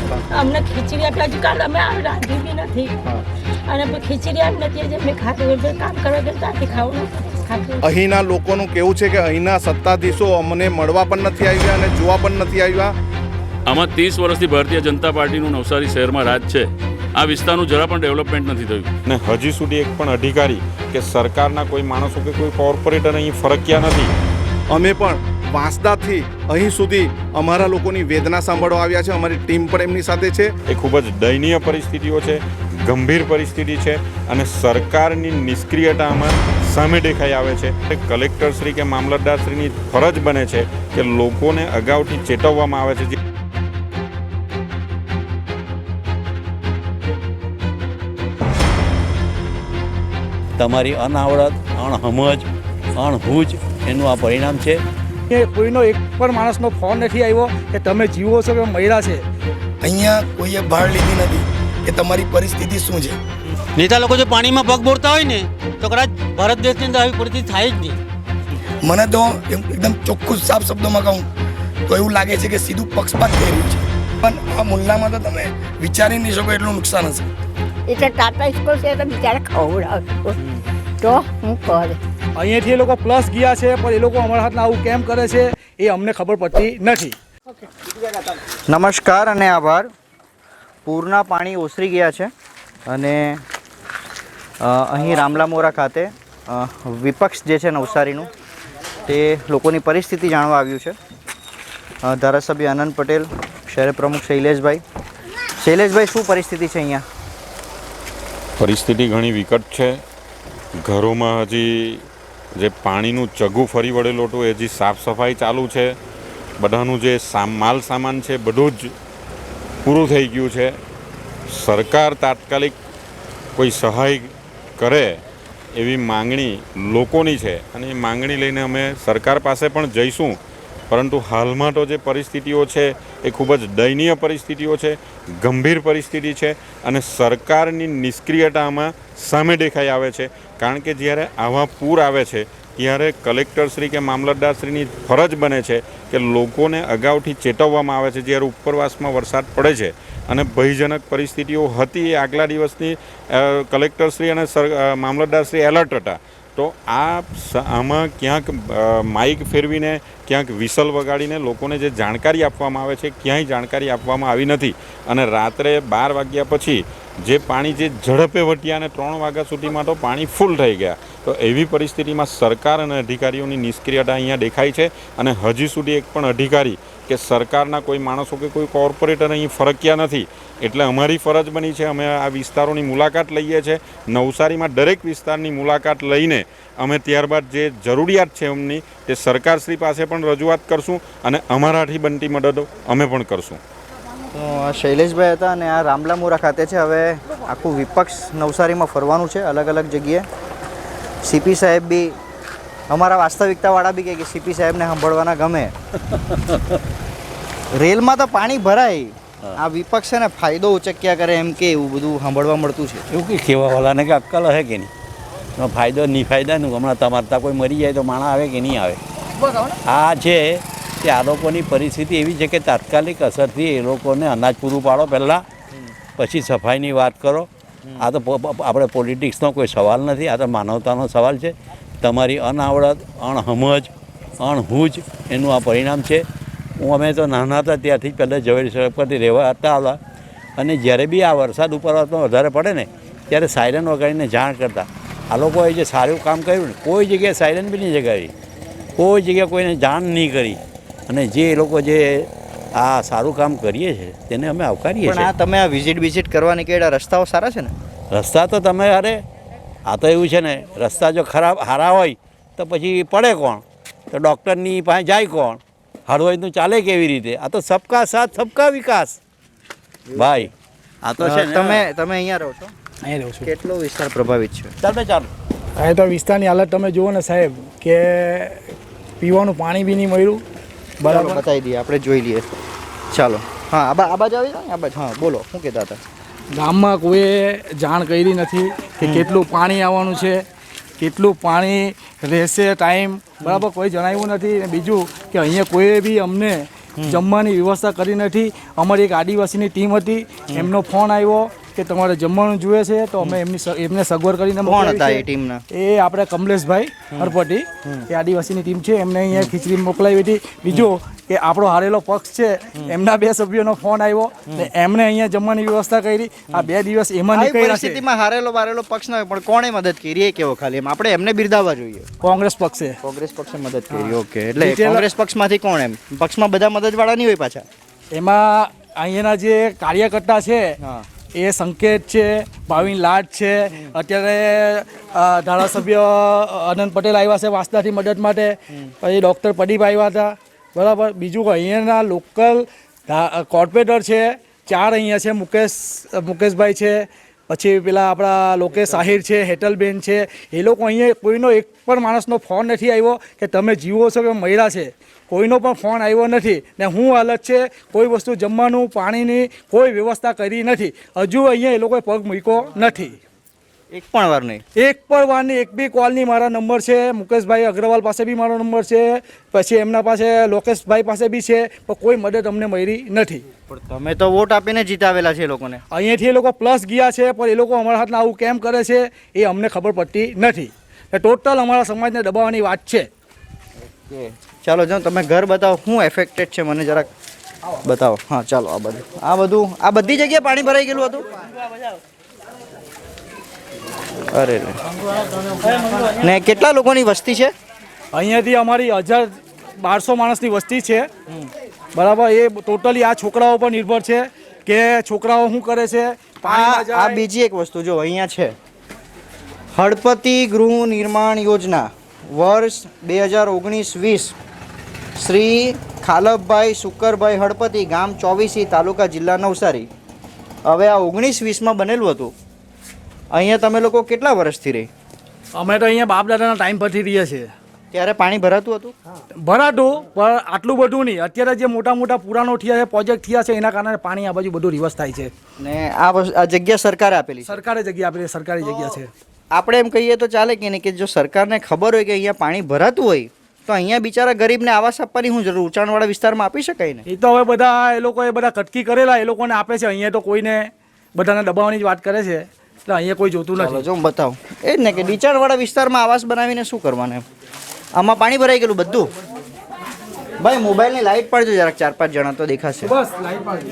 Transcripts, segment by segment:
વ્યવસ્થા? અમને ખીચડી આપી હજુ કાલ અમે રાંધી બી નથી અને ખીચડી આમ નથી જે મેં ખાતું હોય કામ કરવા ગયું ત્યાંથી ખાવું ખાતું. અહીંના લોકોનું કેવું છે કે અહીંના સત્તાધીશો અમને મળવા પણ નથી આવ્યા અને જોવા પણ નથી આવ્યા. આમાં 30 વર્ષથી ભારતીય જનતા પાર્ટીનું નવસારી શહેરમાં રાજ છે. આ વિસ્તારનું જરા પણ ડેવલપમેન્ટ નથી થયું ને હજી સુધી એક પણ અધિકારી કે સરકારના કોઈ માણસો કે કોઈ કોર્પોરેટર અહીં ફરક્યા નથી. અમે પણ વાંસદાથી અહીં સુધી અમારા લોકોની વેદના સાંભળવા આવ્યા છે. અમારી ટીમ પણ એમની સાથે છે. એ ખૂબ જ દયનીય પરિસ્થિતિઓ છે, ગંભીર પરિસ્થિતિ છે અને સરકારની નિષ્ક્રિયતા આમાં સામે દેખાઈ આવે છે. કલેક્ટરશ્રી કે મામલતદારશ્રીની ફરજ બને છે કે લોકોને અગાઉથી ચેતવવામાં આવે છે. તમારી અનાવડત, અણહમજ, અણહૂજ એનું આ પરિણામ છે. કે કોઈનો એક પણ માણસનો ફોન નથી આવ્યો કે તમે જીવો છો કે મહિલા છે. અહીંયા કોઈએ ભાળ લીધી નથી કે તમારી પરિસ્થિતિ શું છે. નેતા લોકો જો પાણીમાં પગ બોરતા હોય ને તો કદાચ ભારત દેશની અંદર આવી પરિસ્થિતિ થાય જ નહીં. મને તો એકદમ ચોખ્ખું સાફ શબ્દોમાં કહું તો એવું લાગે છે કે સીધું પક્ષપાત થઈ રહ્યું છે. પણ આ મુલ્લામાં તો તમે વિચારી નહીં શકો એટલું નુકસાન હશે. એટલે ટાટા સ્કૂલ છે તો બિચારા ખવડાવતો તો હું કરે. અહીંયાથી એ લોકો પ્લસ ગયા છે પણ એ લોકો અમારા હાથના આવું કેમ કરે છે એ અમને ખબર પડતી નથી. નમસ્કાર અને આભાર. પૂરના પાણી ઓસરી ગયા છે અને અહીં રામલામોરા ખાતે વિપક્ષ જે છે નવસારીનું તે લોકોની પરિસ્થિતિ જાણવા આવ્યું છે. ધારાસભ્ય આનંદ પટેલ, શહેર પ્રમુખ શૈલેષભાઈ. શૈલેષભાઈ, શું પરિસ્થિતિ છે અહીંયા? પરિસ્થિતિ ઘણી વિકટ છે. ઘરોમાં હજી જે પાણીનું ચગું ફરી વળેલું હતું એ હજી સાફ સફાઈ ચાલુ છે. બધાનું જે માલ સામાન છે બધું જ પૂરું થઈ ગયું છે. સરકાર તાત્કાલિક કોઈ સહાય કરે એવી માંગણી લોકોની છે અને એ માંગણી લઈને અમે સરકાર પાસે પણ જઈશું. પરંતુ હાલમાં તો જે પરિસ્થિતિઓ છે એ ખૂબ જ દયનીય પરિસ્થિતિઓ છે, ગંભીર પરિસ્થિતિ છે અને સરકારની નિષ્ક્રિયતામાં સામે દેખાઈ આવે છે. કારણ કે જ્યારે આવા પૂર આવે છે ત્યારે કલેક્ટરશ્રી કે મામલતદારશ્રીની ફરજ બને છે કે લોકોને અગાઉથી ચેતવવામાં આવે છે. જ્યારે ઉપરવાસમાં વરસાદ પડે છે અને ભયજનક પરિસ્થિતિઓ હતી એ આગલા દિવસની કલેક્ટરશ્રી અને મામલતદારશ્રી એલર્ટ હતા. તો આમાં ક્યાંક માઇક ફેરવીને ક્યાંક વિસલ વગાડીને લોકોને જે જાણકારી આપવામાં આવે છે ક્યાંય જાણકારી આપવામાં આવી નથી. અને રાત્રે 12 વાગ્યા પછી જે પાણી જે ઝડપે વટ્યા અને 3 વાગ્યા સુધીમાં તો પાણી ફૂલ થઈ ગયા. તો એવી પરિસ્થિતિમાં સરકાર અને અધિકારીઓની નિષ્ક્રિયતા અહીંયા દેખાય છે અને હજી સુધી એક પણ અધિકારી કે સરકારના કોઈ માણસો કે કોઈ કોર્પોરેટર અહીં ફરક્યા નથી. એટલે અમારી ફરજ બની છે, અમે આ વિસ્તારોની મુલાકાત લઈએ છીએ. નવસારીમાં દરેક વિસ્તારની મુલાકાત લઈને અમે ત્યારબાદ જે જરૂરિયાત છે એમની તે સરકારશ્રી પાસે પણ રજૂઆત કરશું અને અમારાથી બનતી મદદ અમે પણ કરશું. તો આ શૈલેષભાઈ હતા અને આ રામલામોરા ખાતે છે. હવે આખું વિપક્ષ નવસારીમાં ફરવાનું છે અલગ અલગ જગ્યાએ. સીપી સાહેબ બી, અમારા વાસ્તવિકતાવાળા બી કહે કે સીપી સાહેબને સાંભળવાના ગમે. રેલમાં તો પાણી ભરાય, આ વિપક્ષ છે ને ફાયદો ઉચક્યા કરે એમ કે એવું બધું સાંભળવા મળતું છે. એવું કંઈ કહેવાવાળાને કે અક્કલ હે કે નહીં? એમાં ફાયદો નહીં ફાયદાનું. હમણાં તમારતા કોઈ મરી જાય તો માણસ આવે કે નહીં આવે? આ છે કે આ લોકોની પરિસ્થિતિ એવી છે કે તાત્કાલિક અસરથી એ લોકોને અનાજ પૂરું પાડો પહેલાં, પછી સફાઈની વાત કરો. આ તો આપણે પોલિટિક્સનો કોઈ સવાલ નથી, આ તો માનવતાનો સવાલ છે. તમારી અનાવડત, અણહમજ, અણહૂજ એનું આ પરિણામ છે. અમે તો નાના હતા ત્યારથી જ પહેલાં ઝવેરી સડક પરથી રહેવા હતા અને જ્યારે બી આ વરસાદ ઉપરવાસમાં વધારે પડે ને ત્યારે સાયરન વગાડીને જાણ કરતા. આ લોકોએ જે સારું કામ કર્યું ને કોઈ જગ્યાએ સાયરન બી નહીં જગાવી, કોઈ જગ્યાએ કોઈને જાણ નહીં કરી. અને જે એ લોકો જે આ સારું કામ કરીએ છીએ તેને અમે આવકારીએ છીએ. પણ આ તમે આ વિઝિટ કરવા નીકળ્યા, રસ્તાઓ સારા છે ને? રસ્તા તો તમે અરે આ તો એવું છે ને, રસ્તા જો સારા હોય તો પછી પડે કોણ? તો ડૉક્ટરની પાસે જાય કોણ? હળવદનું ચાલે કેવી રીતે? આ તો સબકા સાથ સબકા વિકાસ ભાઈ. આ તો છે તમે અહીંયા રહો છો? અહીં રહું છું. કેટલો વિસ્તાર પ્રભાવિત છે? ચાલો. અહીં તો વિસ્તારની હાલત તમે જુઓ ને સાહેબ કે પીવાનું પાણી બી નહીં મળ્યું. બરાબર, બતાવી દઈએ, આપણે જોઈ લઈએ. ચાલો. હા, આ બાજુ આવી જાઓ ને, આ બાજુ. હા, બોલો, શું કહેતા હતા? ગામમાં કોઈએ જાણ કરી નથી કે કેટલું પાણી આવવાનું છે, કેટલું પાણી રહેશે ટાઈમ, બરાબર કોઈ જણાવ્યું નથી. અને બીજું કે અહીંયા કોઈ બી અમને જમવાની વ્યવસ્થા કરી નથી. અમારી એક આદિવાસીની ટીમ હતી, એમનો ફોન આવ્યો કે તમારે જમવાનું જોઈએ છે, તો અમે એમને સગવડ કરીને કોણ હતા એ મોકલાવી ટીમના? છે. એ આપણે કમલેશભાઈ હરપટી, એ આદિવાસીની ટીમ છે, એમને અહીંયા ખીચડી મોકલાવી હતી. બીજું કે આપણો હારેલો પક્ષ છે, એમના 2 સભ્યોનો ફોન આવ્યો ને એમને અહીંયા જમવાની વ્યવસ્થા કરી. આ 2 દિવસ એમાં આવી નીકળ્યા છે. પરિસ્થિતિમાં હારેલો બારેલો પક્ષ ના હોય, પણ કોણે મદદ કરી એ કેવો ખાલી એમ આપણે એમને બિરદાવવા જોઈએ. કોંગ્રેસ પક્ષે કોંગ્રેસ પક્ષે મદદ કરી. ઓકે, એટલે Detail- કોંગ્રેસ પક્ષમાંથી કોણ એમ? પક્ષમાં બધા મદદવાળા નહીં હોય પાછા. એમાં અહીંયાના જે કાર્યકર્તા છે હા. એ સંકેત છે, ભાવિન લાડ છે, અત્યારે ધારાસભ્ય આનંદ પટેલ આવ્યા છે વાસદાથી મદદ માટે, પછી ડૉક્ટર પ્રદીપ આવ્યા હતા, બરાબર. બીજું કે અહીંયાના લોકલ કોર્પોરેટર છે 4 અહીંયા છે, મુકેશભાઈ છે, પછી પેલા આપણા લોકેશ આહિર છે, હેટલબેન છે, એ લોકો અહીંયા કોઈનો એક પણ માણસનો ફોન નથી આવ્યો કે તમે જીવો છો કે મહિલા છે, કોઈનો પણ ફોન આવ્યો નથી. ને હું હાલત છે, કોઈ વસ્તુ જમવાનું પાણીની કોઈ વ્યવસ્થા કરી નથી. હજુ અહીંયા એ લોકોએ પગ મૂક્યો નથી. એક પણ વાર નહીં. એક પણ વારની એક બી કોલની મારા નંબર છે, મુકેશભાઈ અગ્રવાલ પાસે બી મારો નંબર છે, પછી એમના પાસે લોકેશભાઈ પાસે બી છે, પણ કોઈ મદદ અમને મળી નથી. પણ તમે તો વોટ આપીને જીતાવેલા છે એ લોકોને. અહીંયાથી એ લોકો પ્લસ ગયા છે, પણ એ લોકો અમારા હાથના આવું કેમ કરે છે એ અમને ખબર પડતી નથી. એ ટોટલ અમારા સમાજને દબાવવાની વાત છે. ચાલો જો તમે ઘર બતાવો, શું એફેક્ટેડ છે મને જરાક બતાવો. હા ચાલો, આ બધી જગ્યાએ પાણી ભરાઈ ગયેલું હતું. અરે રે. ને કેટલા લોકોની વસ્તી છે? અહીંયાથી અમારી 1200 માણસની વસ્તી છે, બરાબર. એ ટોટલી આ છોકરાઓ પર નિર્ભર છે કે છોકરાઓ શું કરે છે. આ બીજી એક વસ્તુ જો અહીંયા છે, હળપતિ ગૃહ નિર્માણ યોજના વર્ષ 2019-20, શ્રી ખાલભભાઈ સુકરભાઈ હળપતિ, ગામ 24 તાલુકા જિલ્લા નવસારી. હવે આ 19-20માં બનેલું હતું. અહીંયા તમે લોકો કેટલા વર્ષથી રહી? અમે તો અહીંયા બાપ દાદાના ટાઈમ પરથી રહીએ છીએ. ત્યારે પાણી ભરાતું હતું? ભરાતું, પણ આટલું બધું નહીં. અત્યારે જે મોટા મોટા પુરાણો થયા છે, પ્રોજેક્ટ થયા છે, એના કારણે પાણી આ બાજુ બધું રિવર્સ થાય છે. ને આ જગ્યા સરકારે આપેલી છે? સરકારે જગ્યા આપેલી, સરકારી જગ્યા છે. આપણે એમ કહીએ તો ચાલે કે નહીં, કે જો સરકારને ખબર હોય કે અહીંયા પાણી ભરાતું હોય તો અહીંયા બિચારા ગરીબને આવાસ આપવાની શું જરૂર? ઊંચાણવાળા વિસ્તારમાં આપી શકાય ને. એ તો હવે બધા એ લોકોએ કટકી કરેલા, એ લોકોને આપે છે. અહીંયા તો કોઈને બધાને દબાવવાની જ વાત કરે છે, એટલે અહીંયા કોઈ જોતું નથી. જો બતાવો એ જ ને કે નીચાણવાળા વિસ્તારમાં આવાસ બનાવીને શું કરવાનું એમ. આમાં પાણી ભરાઈ ગયેલું બધું. ભાઈ મોબાઈલની લાઈટ પાડજો જરાક, 4-5 જણા તો દેખાશે. બસ લાઈટ પાડી.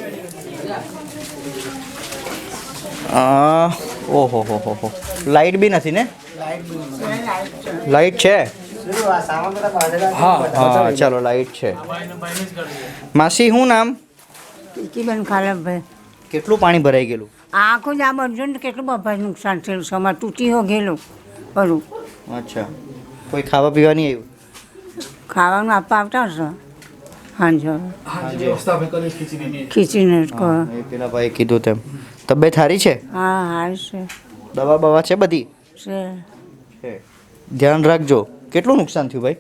ઓહો હો હો હો, લાઈટ બી નથી ને? લાઈટ છે? હા ચાલો, લાઈટ છે. માસી શું નામ? પિંકીબેન ખાલભભાઈ. કેટલું પાણી ભરાઈ ગયેલું? આખું જ આ બધું ને કેટલું બફાઈ નુકસાન થયેલું છે. અમારે તૂટી હો ગયેલું બધું. અચ્છા, કોઈ ખાવા પીવા નહીં આવ્યું? ખાવાનું આપવા આવતા હશે હાંજે. ખીચડીને એ પેલા ભાઈ કીધું તેમ. તબિયત સારી છે? હા હારી છે. દવા બવા છે બધી? છે. ધ્યાન રાખજો. કેટલું નુકસાન થયું ભાઈ?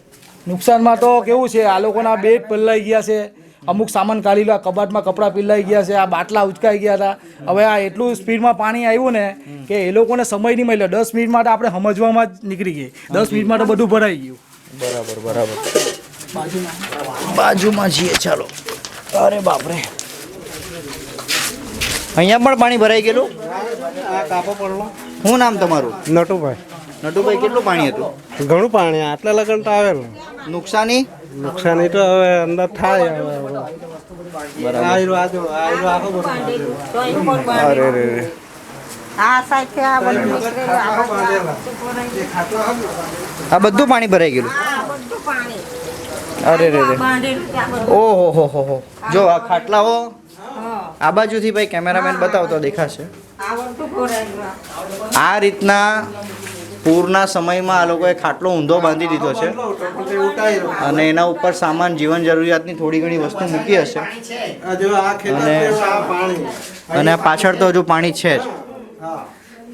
નુકસાનમાં તો કેવું છે, આ લોકોના બેડ પલળાઈ ગયા છે, અમુક સામાન કાઢી લો, કબાટમાં કપડાં પીલાઈ ગયા છે, આ બાટલા ઉચકાઈ ગયા હતા. હવે આ એટલું સ્પીડમાં પાણી આવ્યું ને કે એ લોકોને સમય નહીં મળ્યો. 10 મિનિટ માટે આપણે સમજવામાં જ નીકળી ગઈ. 10 મિનિટ માટે બધું ભરાઈ ગયું. બરાબર. બાજુમાં છીએ, ચાલો. અરે બાપરે, અહીંયા પણ પાણી ભરાઈ ગયેલું. શું નામ તમારું? નટુભાઈ. નટુભાઈ, કેટલું પાણી હતું? ઘણું પાણી, આટલા લગન તો આવેલું. નુકસાની? નુકસાની તો હવે અંદર થાય. અરે રે. આ બધું પાણી ભરાઈ ગયેલું. અરે રે રે. ઓહો હો હો હો. જો આ ખાટલાઓ આ બાજુથી ભાઈ કેમેરામેન બતાવતો દેખાશે. આ રીતના પૂરના સમયમાં આ લોકોએ ખાટલો ઊંધો બાંધી દીધો છે અને એના ઉપર સામાન, જીવન જરૂરિયાતની થોડી ઘણી વસ્તુ મૂકી હશે. અને આ પાછળ તો હજુ પાણી છે જ,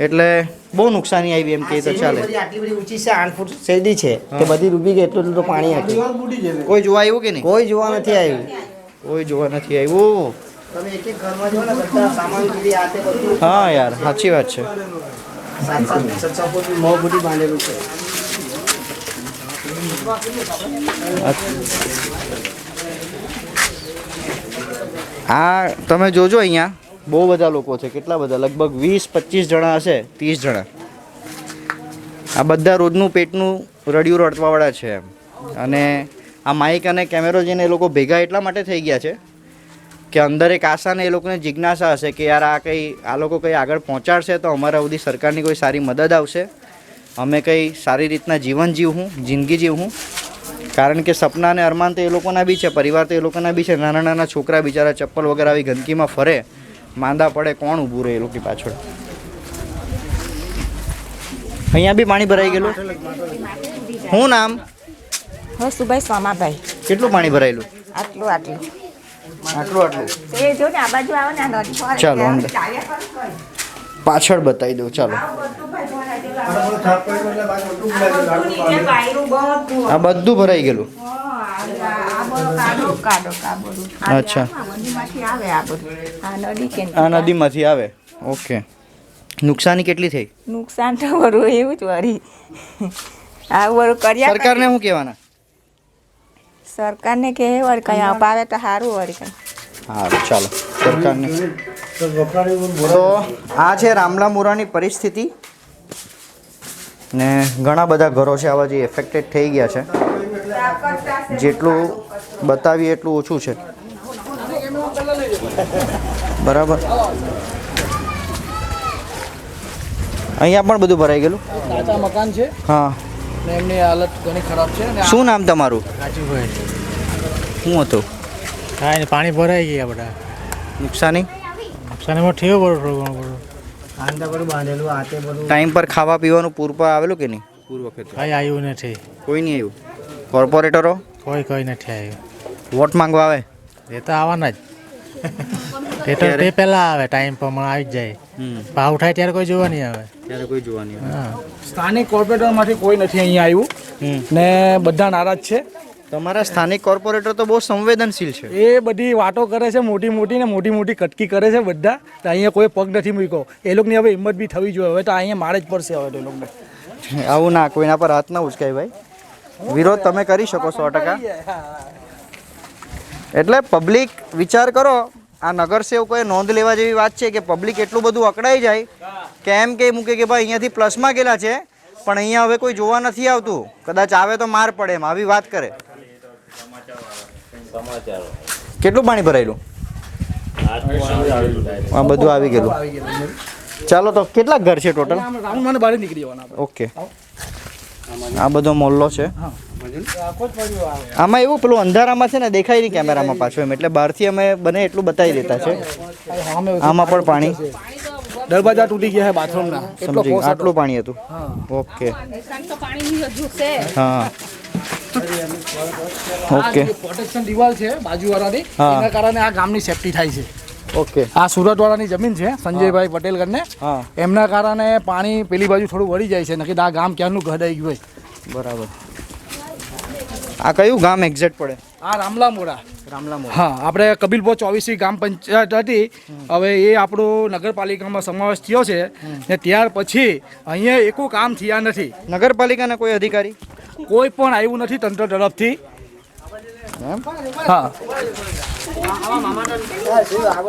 એટલે બહુ નુકસાની આવી એમ કહે તો ચાલે. આટલી બધી ઊંચી છે, 8 ફૂટ સીધી છે કે બધી ડૂબી ગઈ. એટલું તો પાણી હતું. કોઈ જોવા આવ્યું કે નહીં? કોઈ જોવા નથી આવ્યું. કોઈ જોવા નથી આવ્યું. તમે એક એક ઘરમાં જો ને બધા સામાન સુધી આ તે બધું. હા યાર, સાચી વાત છે. 7-6 ફૂટ મોં બુટી બાંધેલું છે. આ તમે જોજો અહીંયા બહુ બધા લોકો છે. કેટલા બધા? લગભગ 20-25 જણા હશે, 30 જણા. આ બધા રોજનું પેટનું રડિયું રડવાવાળા છે એમ. અને આ માઇક અને કેમેરો જઈને એ લોકો ભેગા એટલા માટે થઈ ગયા છે કે અંદર એક આશા ને એ લોકોને જિજ્ઞાસા હશે કે યાર આ લોકો કંઈ આગળ પહોંચાડશે તો અમારા સુધી સરકારની કોઈ સારી મદદ આવશે, અમે કંઈ સારી રીતના જિંદગી જીવવું. કારણ કે સપના અને અરમાન તો એ લોકોના બી છે, પરિવાર તો એ લોકોના બી છે. નાના નાના છોકરા બિચારા ચપ્પલ વગર આવી ગંદકીમાં ફરે, માંદા પડે, કોણ ઊભું રહે એ લોકોની પાછળ? અહીંયા બી પાણી ભરાઈ ગયેલું. શું નામ? સુભાઈ સોમાભાઈ. કેટલું પાણી ભરાયેલું? આટલું આટલું એ જો ને આ બાજુ આવો ને આ નદી પર ચાલો અંદર પાછળ બતાવી દઉં. ચાલો આ બધું ભરાઈ ગયેલું. અચ્છા, આ નદીમાંથી આવે. ઓકે. નુકસાની કેટલી થઈ? નુકસાન તો બરું એવું જ વળી આ બરું કર્યા. સરકારને શું કહેવાના? સરકારને કે વળી કંઈ અપાવે તો સારું વળી કંઈ. સારું, ચાલો સરકારને. તો આ છે રામલામોરાની પરિસ્થિતિ ને ઘણા બધા ઘરો છે આવા જે એફેક્ટેડ થઈ ગયા છે. જેટલું બતાવીએ એટલું ઓછું છે. બરાબર. અહીંયા પણ બધું ભરાઈ ગયેલું. કાચા મકાન છે. હા. ને એમની હાલત ઘણી ખરાબ છે. શું નામ તમારું? રાજુભાઈ. શું હતું? હા, પાણી ભરાઈ ગયા બધા. નુકસાની નુકસાનીમાં થયું બધું. બાંધેલું આતે બધું. ટાઈમ પર ખાવા પીવાનું પૂરવા આવેલું કે નહીં? પૂર વખતે કંઈ આવ્યું નથી. કોઈ નહીં આવ્યું. કોર્પોરેટરો કોઈ નથી આવ્યું. વોટ માંગવા આવે? એ તો આવવાના જ. તે પહેલાં આવે, ટાઈમ પ્રમાણે આવી જ જાય. ભાવ થાય ત્યારે કોઈ જોવા નહીં આવે. ત્યારે કોઈ જોવા નહીં આવે. હા. સ્થાનિક કોર્પોરેટરમાંથી કોઈ નથી અહીંયા આવ્યું ને બધા નારાજ છે. તમારા સ્થાનિક કોર્પોરેટર તો બહુ સંવેદનશીલ છે. એ બધી વાતો કરે છે મોટી મોટી કટકી કરે છે બધા. તો અહીંયા કોઈ પગ નથી મૂક્યો. એ લોકોની હવે હિંમત બી થવી જોઈએ. હવે તો અહીંયા મારે જ પડશે હવે એ લોકોને. આવું ના, કોઈના પર હાથ ના ઉચકાય ભાઈ. વિરોધ તમે કરી શકો 100%. એટલે પબ્લિક વિચાર કરો. આ નગરસેવકોએ નોંધ લેવા જેવી વાત છે કે પબ્લિક એટલું બધું અકળાઈ જાય કે એમ કે મૂકે કે ભાઈ અહીંયાથી પ્લસમાં ગયેલા છે પણ અહીંયા હવે કોઈ જોવા નથી આવતું, કદાચ આવે તો માર પડે એમ આવી વાત કરે. કેટલું પાણી ભરાયેલું? આ બધું આવી ગયેલું. ચાલો તો કેટલા ઘર છે ટોટલ? ઓકે. આ બધો મોહલ્લો છે. આમાં એવું પેલું અંધારામાં છે ને દેખાય નહીં કેમેરામાં પાછું એમ, એટલે બહારથી અમે બને એટલું બતાવી દેતા છે. આમાં પણ પાણી, દરવાજા તૂટી ગયા છે બાથરૂમના. સમજી ગયા. આટલું પાણી હતું. ઓકે. હા. ઓકે. પ્રોટેક્શન દિવાલ છે બાજુવાળાની, એના કારણે આ ગામની સેફટી થાય છે. ઓકે. આ સુરતવાળાની જમીન છે સંજયભાઈ પટેલ કરીને. એમના કારણે પાણી પેલી બાજુ થોડું વળી જાય છે, નક્કી આ ગામ ક્યાંનું ગઢાઈ ગયું હોય. બરાબર. આ કયું ગામ એક્ઝેક્ટ પડે? આ રામલામોરા. રામલામોરા. હા, આપણે કબીલપોર 24 ગ્રામ પંચાયત હતી. હવે એ આપણું નગરપાલિકામાં સમાવેશ થયો છે ને ત્યાર પછી અહીંયા એકો કામ થયા નથી. નગરપાલિકાના કોઈ અધિકારી કોઈ પણ આવ્યું નથી તંત્ર તરફથી. હા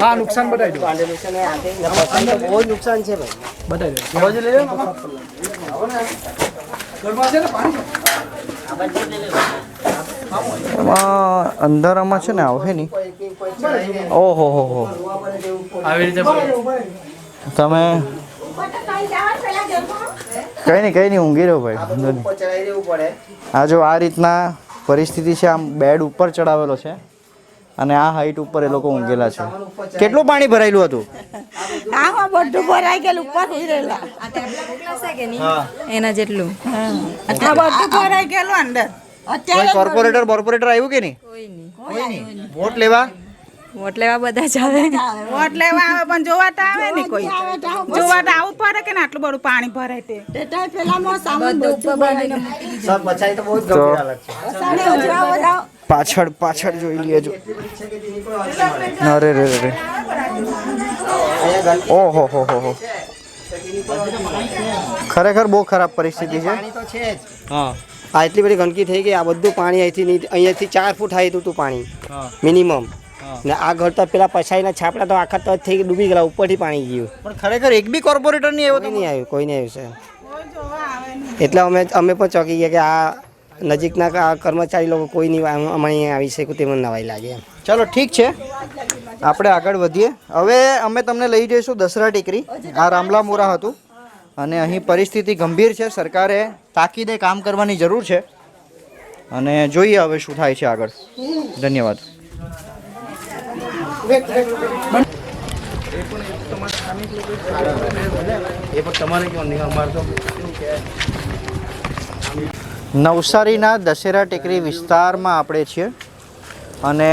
હા, નુકસાન બતાવી દો. બહુ નુકસાન છે ભાઈ. બતાવી દો. એમાં અંધારામાં છે ને આવે નહીં. ઓહો હો હો. આવી રીતે તમે કઈ નહીં ઊંઘી રહ્યો ભાઈ. આ જો આ રીતના પરિસ્થિતિ છે. આમ બેડ ઉપર ચડાવેલો છે અને આ હાઈટ ઉપર એ લોકો ઊંઘેલા છે. કેટલું પાણી ભરાયેલું હતું? બધું ભરાઈ ગયેલું ઉપર રહેલા એના જેટલું બધું ભરાઈ ગયેલું અંદર. કોઈ કોર્પોરેટર આવ્યું કે નહીં? કોઈ નહીં. વોટ લેવા બધા જ આવે. વોટ લેવા આવે પણ જોવા તો આવે ને કોઈ. જોવા તો આવું પડે કે ને આટલું બધું પાણી ભરાય તે. પાછળ જોઈ લેજો. અરે રે રે. ઓહો હો હો. ખરેખર બહુ ખરાબ પરિસ્થિતિ છે. હા, આ એટલી બધી ગંદકી થઈ ગઈ. આ બધું પાણી અહીંયાથી 4 ફૂટ હાઈટ હતું પાણી મિનિમમ. ને આ ઘર તો પેલા પછાઈના છાપડા તો આખા તો થઈ ડૂબી ગયેલા, ઉપરથી પાણી ગયું. પણ ખરેખર એક બી કોર્પોરેટર નહીં આવ્યો? કોઈ નહીં આવ્યું સાહેબ. એટલે અમે પણ ચોંકી ગયા કે આ નજીકના કર્મચારી લોકો કોઈ નહીં અમે અહીંયા આવી શકે તે મને નવાઈ લાગે. ચાલો ઠીક છે, આપણે આગળ વધીએ. હવે અમે તમને લઈ જઈશું દસરા ટેકરી. આ રામલામોરા હતું અને અહીં પરિસ્થિતિ ગંભીર છે. સરકારે તાકીદે કામ કરવાની જરૂર છે અને જોઈએ હવે શું થાય છે આગળ. ધન્યવાદ. નવસારીના દશેરા ટેકરી વિસ્તારમાં આપણે છીએ અને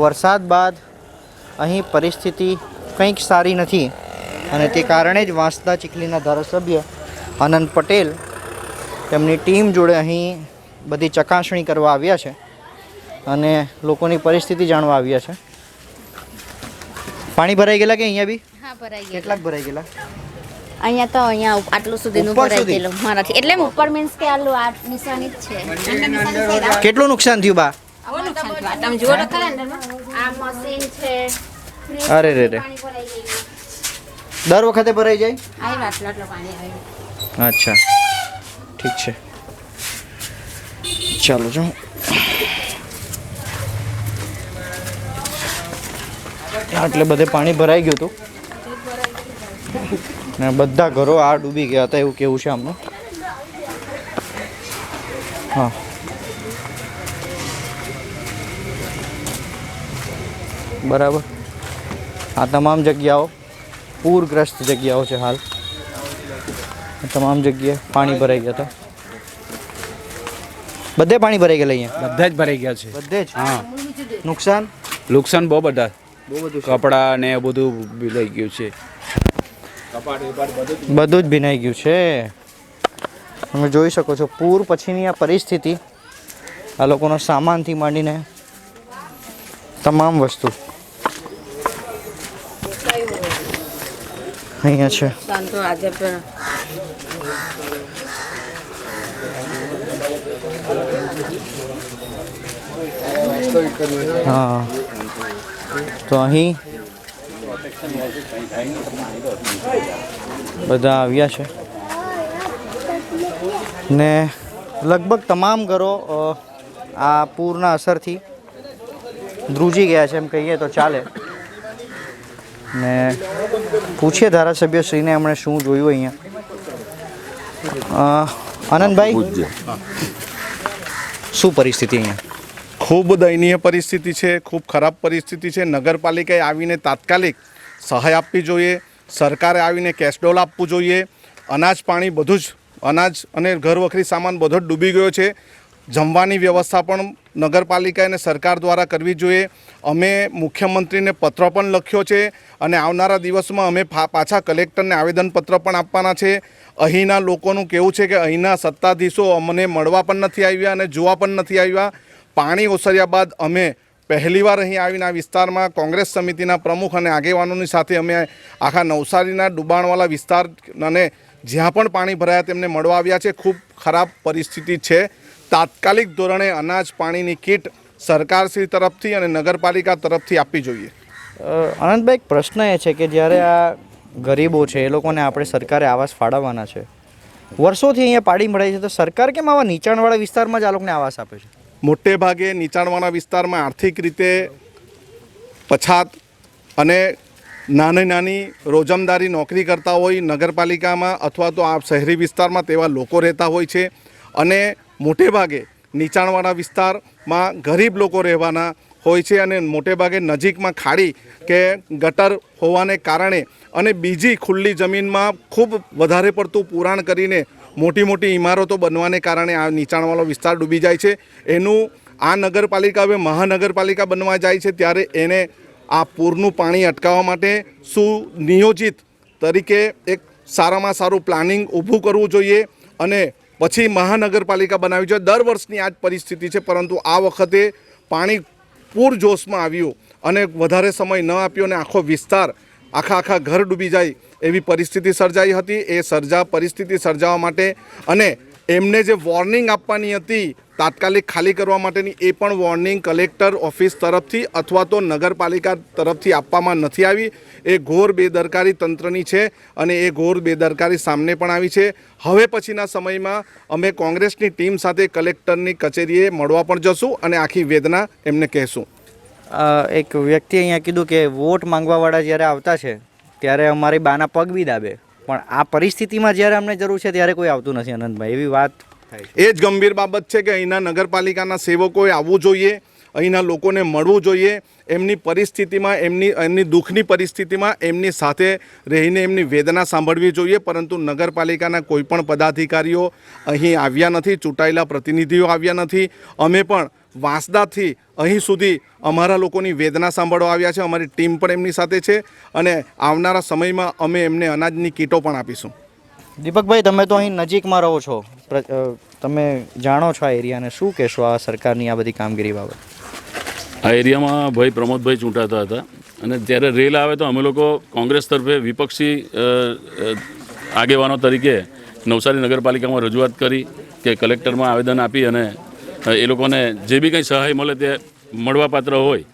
વરસાદ બાદ અહીં પરિસ્થિતિ કંઈક સારી નથી અને તે કારણે જ વાંસદા ચીખલીના ધારાસભ્ય આનંદ પટેલ તેમની ટીમ જોડે અહીં બધી ચકાસણી કરવા આવ્યા છે અને લોકોની પરિસ્થિતિ જાણવા આવ્યા છે. પાણી ભરાઈ ગયેલા કે અહીંયા બી? હા, ભરાઈ ગયા. કેટલાક ભરાઈ ગયેલા? અહીંયા તો અહીંયા આટલું સુધીનું ઉપર ભરાઈ સુધી? ગયેલું મારાથી. એટલે ઉપર મીન્સ કે આટલું આ નિશાની જ છે. કેટલું નુકસાન થયું બા? તમે જુઓ તો ખરા અંદરમાં. આ મશીન છે. અરે રે રે. પાણી ભરાઈ ગયું. દર વખતે ભરાઈ જાય? આવી આટલું પાણી આવે. અચ્છા, ઠીક છે. ચાલો જો આટલે બધે પાણી ભરાઈ ગયું હતું ને બધા ઘરો આ ડૂબી ગયા હતા એવું કેવું છે આમનું. હા, બરાબર. આ તમામ જગ્યાઓ પૂરગ્રસ્ત જગ્યાઓ છે હાલ. તમામ જગ્યાએ પાણી ભરાઈ ગયા હતા. બધે પાણી ભરાઈ ગયેલા અહીંયા? બધા જ ભરાઈ ગયા છે. બધે જ? હા. નુકસાન? નુકસાન બહુ બધા. બહુ બધું. કપડાં ને બધું ભીલાઈ ગયું છે. બધું જ ભીનાઈ ગયું છે. તમે જોઈ શકો છો પૂર પછીની આ પરિસ્થિતિ. આ લોકોનો સામાનથી માંડીને તમામ વસ્તુ અહીંયા છે. હા, તો અહીં બધા આવ્યા છે ને લગભગ તમામ ઘરો આ પૂરના અસરથી ધ્રુજી ગયા છે એમ કહીએ તો ચાલે. ને પૂછીએ ધારાસભ્યશ્રીને એમણે શું જોયું અહીંયા. આનંદભાઈ, શું પરિસ્થિતિ અહીંયા? ખૂબ દયનીય પરિસ્થિતિ છે, ખૂબ ખરાબ પરિસ્થિતિ છે. નગરપાલિકાએ આવીને તાત્કાલિક સહાય આપવી જોઈએ. સરકારે આવીને કેશડોલ આપવું જોઈએ. અનાજ પાણી બધું જ, અનાજ અને ઘર વખરી સામાન બધો જ ડૂબી ગયો છે. જમવાની વ્યવસ્થા પણ નગરપાલિકા અને સરકાર દ્વારા કરવી જોઈએ. અમે મુખ્યમંત્રીને પત્ર પણ લખ્યો છે અને આવનારા દિવસમાં અમે પાછા કલેક્ટરને આવેદનપત્ર પણ આપવાના છે. અહીંના લોકોનું કહેવું છે કે અહીંના સત્તાધીશો અમને મળવા પણ નથી આવ્યા અને જોવા પણ નથી આવ્યા. પાણી ઓસર્યા બાદ અમે પહેલીવાર અહીં આવીને આ વિસ્તારમાં કોંગ્રેસ સમિતિના પ્રમુખ અને આગેવાનોની સાથે અમે આખા નવસારીના ડુબાણવાળા વિસ્તાર અને જ્યાં પણ પાણી ભરાયા તેમને મળવા આવ્યા છે. ખૂબ ખરાબ પરિસ્થિતિ છે. તાત્કાલિક ધોરણે અનાજ પાણીની કીટ સરકારશ્રી તરફથી અને નગરપાલિકા તરફથી આપવી જોઈએ. આનંદભાઈ, એક પ્રશ્ન એ છે કે જ્યારે આ ગરીબો છે એ લોકોને આપણે સરકારે આવાસ ફાળવવાના છે, વર્ષોથી અહીંયા પાણી મળે છે, તો સરકાર કેમ આવા નીચાણવાળા વિસ્તારમાં જ આ લોકોને આવાસ આપે છે? મોટે ભાગે નીચાણવાળા વિસ્તારમાં આર્થિક રીતે પછાત અને નાની નાની રોજમદારી નોકરી કરતા હોય નગરપાલિકામાં અથવા તો આ શહેરી વિસ્તારમાં તેવા લોકો રહેતા હોય છે અને મોટે ભાગે નીચાણવાળા વિસ્તારમાં ગરીબ લોકો રહેવાના હોય છે અને મોટે ભાગે નજીકમાં ખાડી કે ગટર હોવાને કારણે અને બીજી ખુલ્લી જમીનમાં ખૂબ વધારે પડતું પુરાણ કરીને મોટી મોટી ઇમારતો બનવાને કારણે આ નીચાણવાળો વિસ્તાર ડૂબી જાય છે. એનું આ નગરપાલિકા હવે મહાનગરપાલિકા બનવા જાય છે ત્યારે એને આ પૂરનું પાણી અટકાવવા માટે સુનિયોજિત તરીકે એક સારામાં સારું પ્લાનિંગ ઊભું કરવું જોઈએ અને પછી મહાનગરપાલિકા બનાવવી જોઈએ. દર વર્ષની આ જ પરિસ્થિતિ છે, પરંતુ આ વખતે પાણી પૂરજોશમાં આવ્યું અને વધારે સમય ન આપ્યો અને આખો વિસ્તાર આખા ઘર ડૂબી જાય એવી પરિસ્થિતિ સર્જાઈ હતી. એ પરિસ્થિતિ સર્જાવા માટે અને એમને જે વોર્નિંગ આપવાની હતી તાત્કાલિક ખાલી કરવા માટેની, એ પણ વોર્નિંગ કલેક્ટર ઓફિસ તરફથી અથવા તો નગરપાલિકા તરફથી આપવામાં નથી આવી. એ ઘોર બેદરકારી તંત્રની છે અને એ ઘોર બેદરકારી સામે પણ આવી છે. હવે પછીના સમયમાં અમે કોંગ્રેસની ટીમ સાથે કલેક્ટરની કચેરીએ મળવા પણ જશું અને આખી વેદના એમને કહેશું. એક વ્યક્તિ અહીંયા કીધું કે વોટ માંગવાવાળા જ્યારે આવતા છે ત્યારે અમારી બાના પગ બી દાબે, પણ આ પરિસ્થિતિમાં જ્યારે અમને જરૂર છે ત્યારે કોઈ આવતું નથી. આનંદભાઈ, એવી વાત થાય. એ જ ગંભીર બાબત છે કે અહીંના નગરપાલિકાના સેવકોએ આવવું જોઈએ, અહીંના લોકોને મળવું જોઈએ, એમની પરિસ્થિતિમાં એમની દુઃખની પરિસ્થિતિમાં એમની સાથે રહીને એમની વેદના સાંભળવી જોઈએ. પરંતુ નગરપાલિકાના કોઈ પણ પદાધિકારીઓ અહીં આવ્યા નથી, ચૂંટાયેલા પ્રતિનિધિઓ આવ્યા નથી. અમે પણ વાંસદાથી અહીં સુધી અમારા લોકોની વેદના સાંભળવા આવ્યા છે. અમારી ટીમ પણ એમની સાથે છે અને આવનારા સમયમાં અમે એમને અનાજની કીટો પણ આપીશું. દીપકભાઈ, તમે તો અહીં નજીકમાં રહો છો, તમે જાણો છો આ એરિયાને, શું કહેશો આ સરકારની આ બધી કામગીરી બાબત? આ એરિયામાં ભાઈ પ્રમોદભાઈ ચૂંટાતા હતા અને જ્યારે રેલ આવે તો અમે લોકો કોંગ્રેસ તરફે વિપક્ષી આગેવાનો તરીકે નવસારી નગરપાલિકામાં રજૂઆત કરી કે કલેક્ટરમાં આવેદન આપી અને એ લોકોને જે બી કંઈ સહાય મળે તે મળવાપાત્ર હોય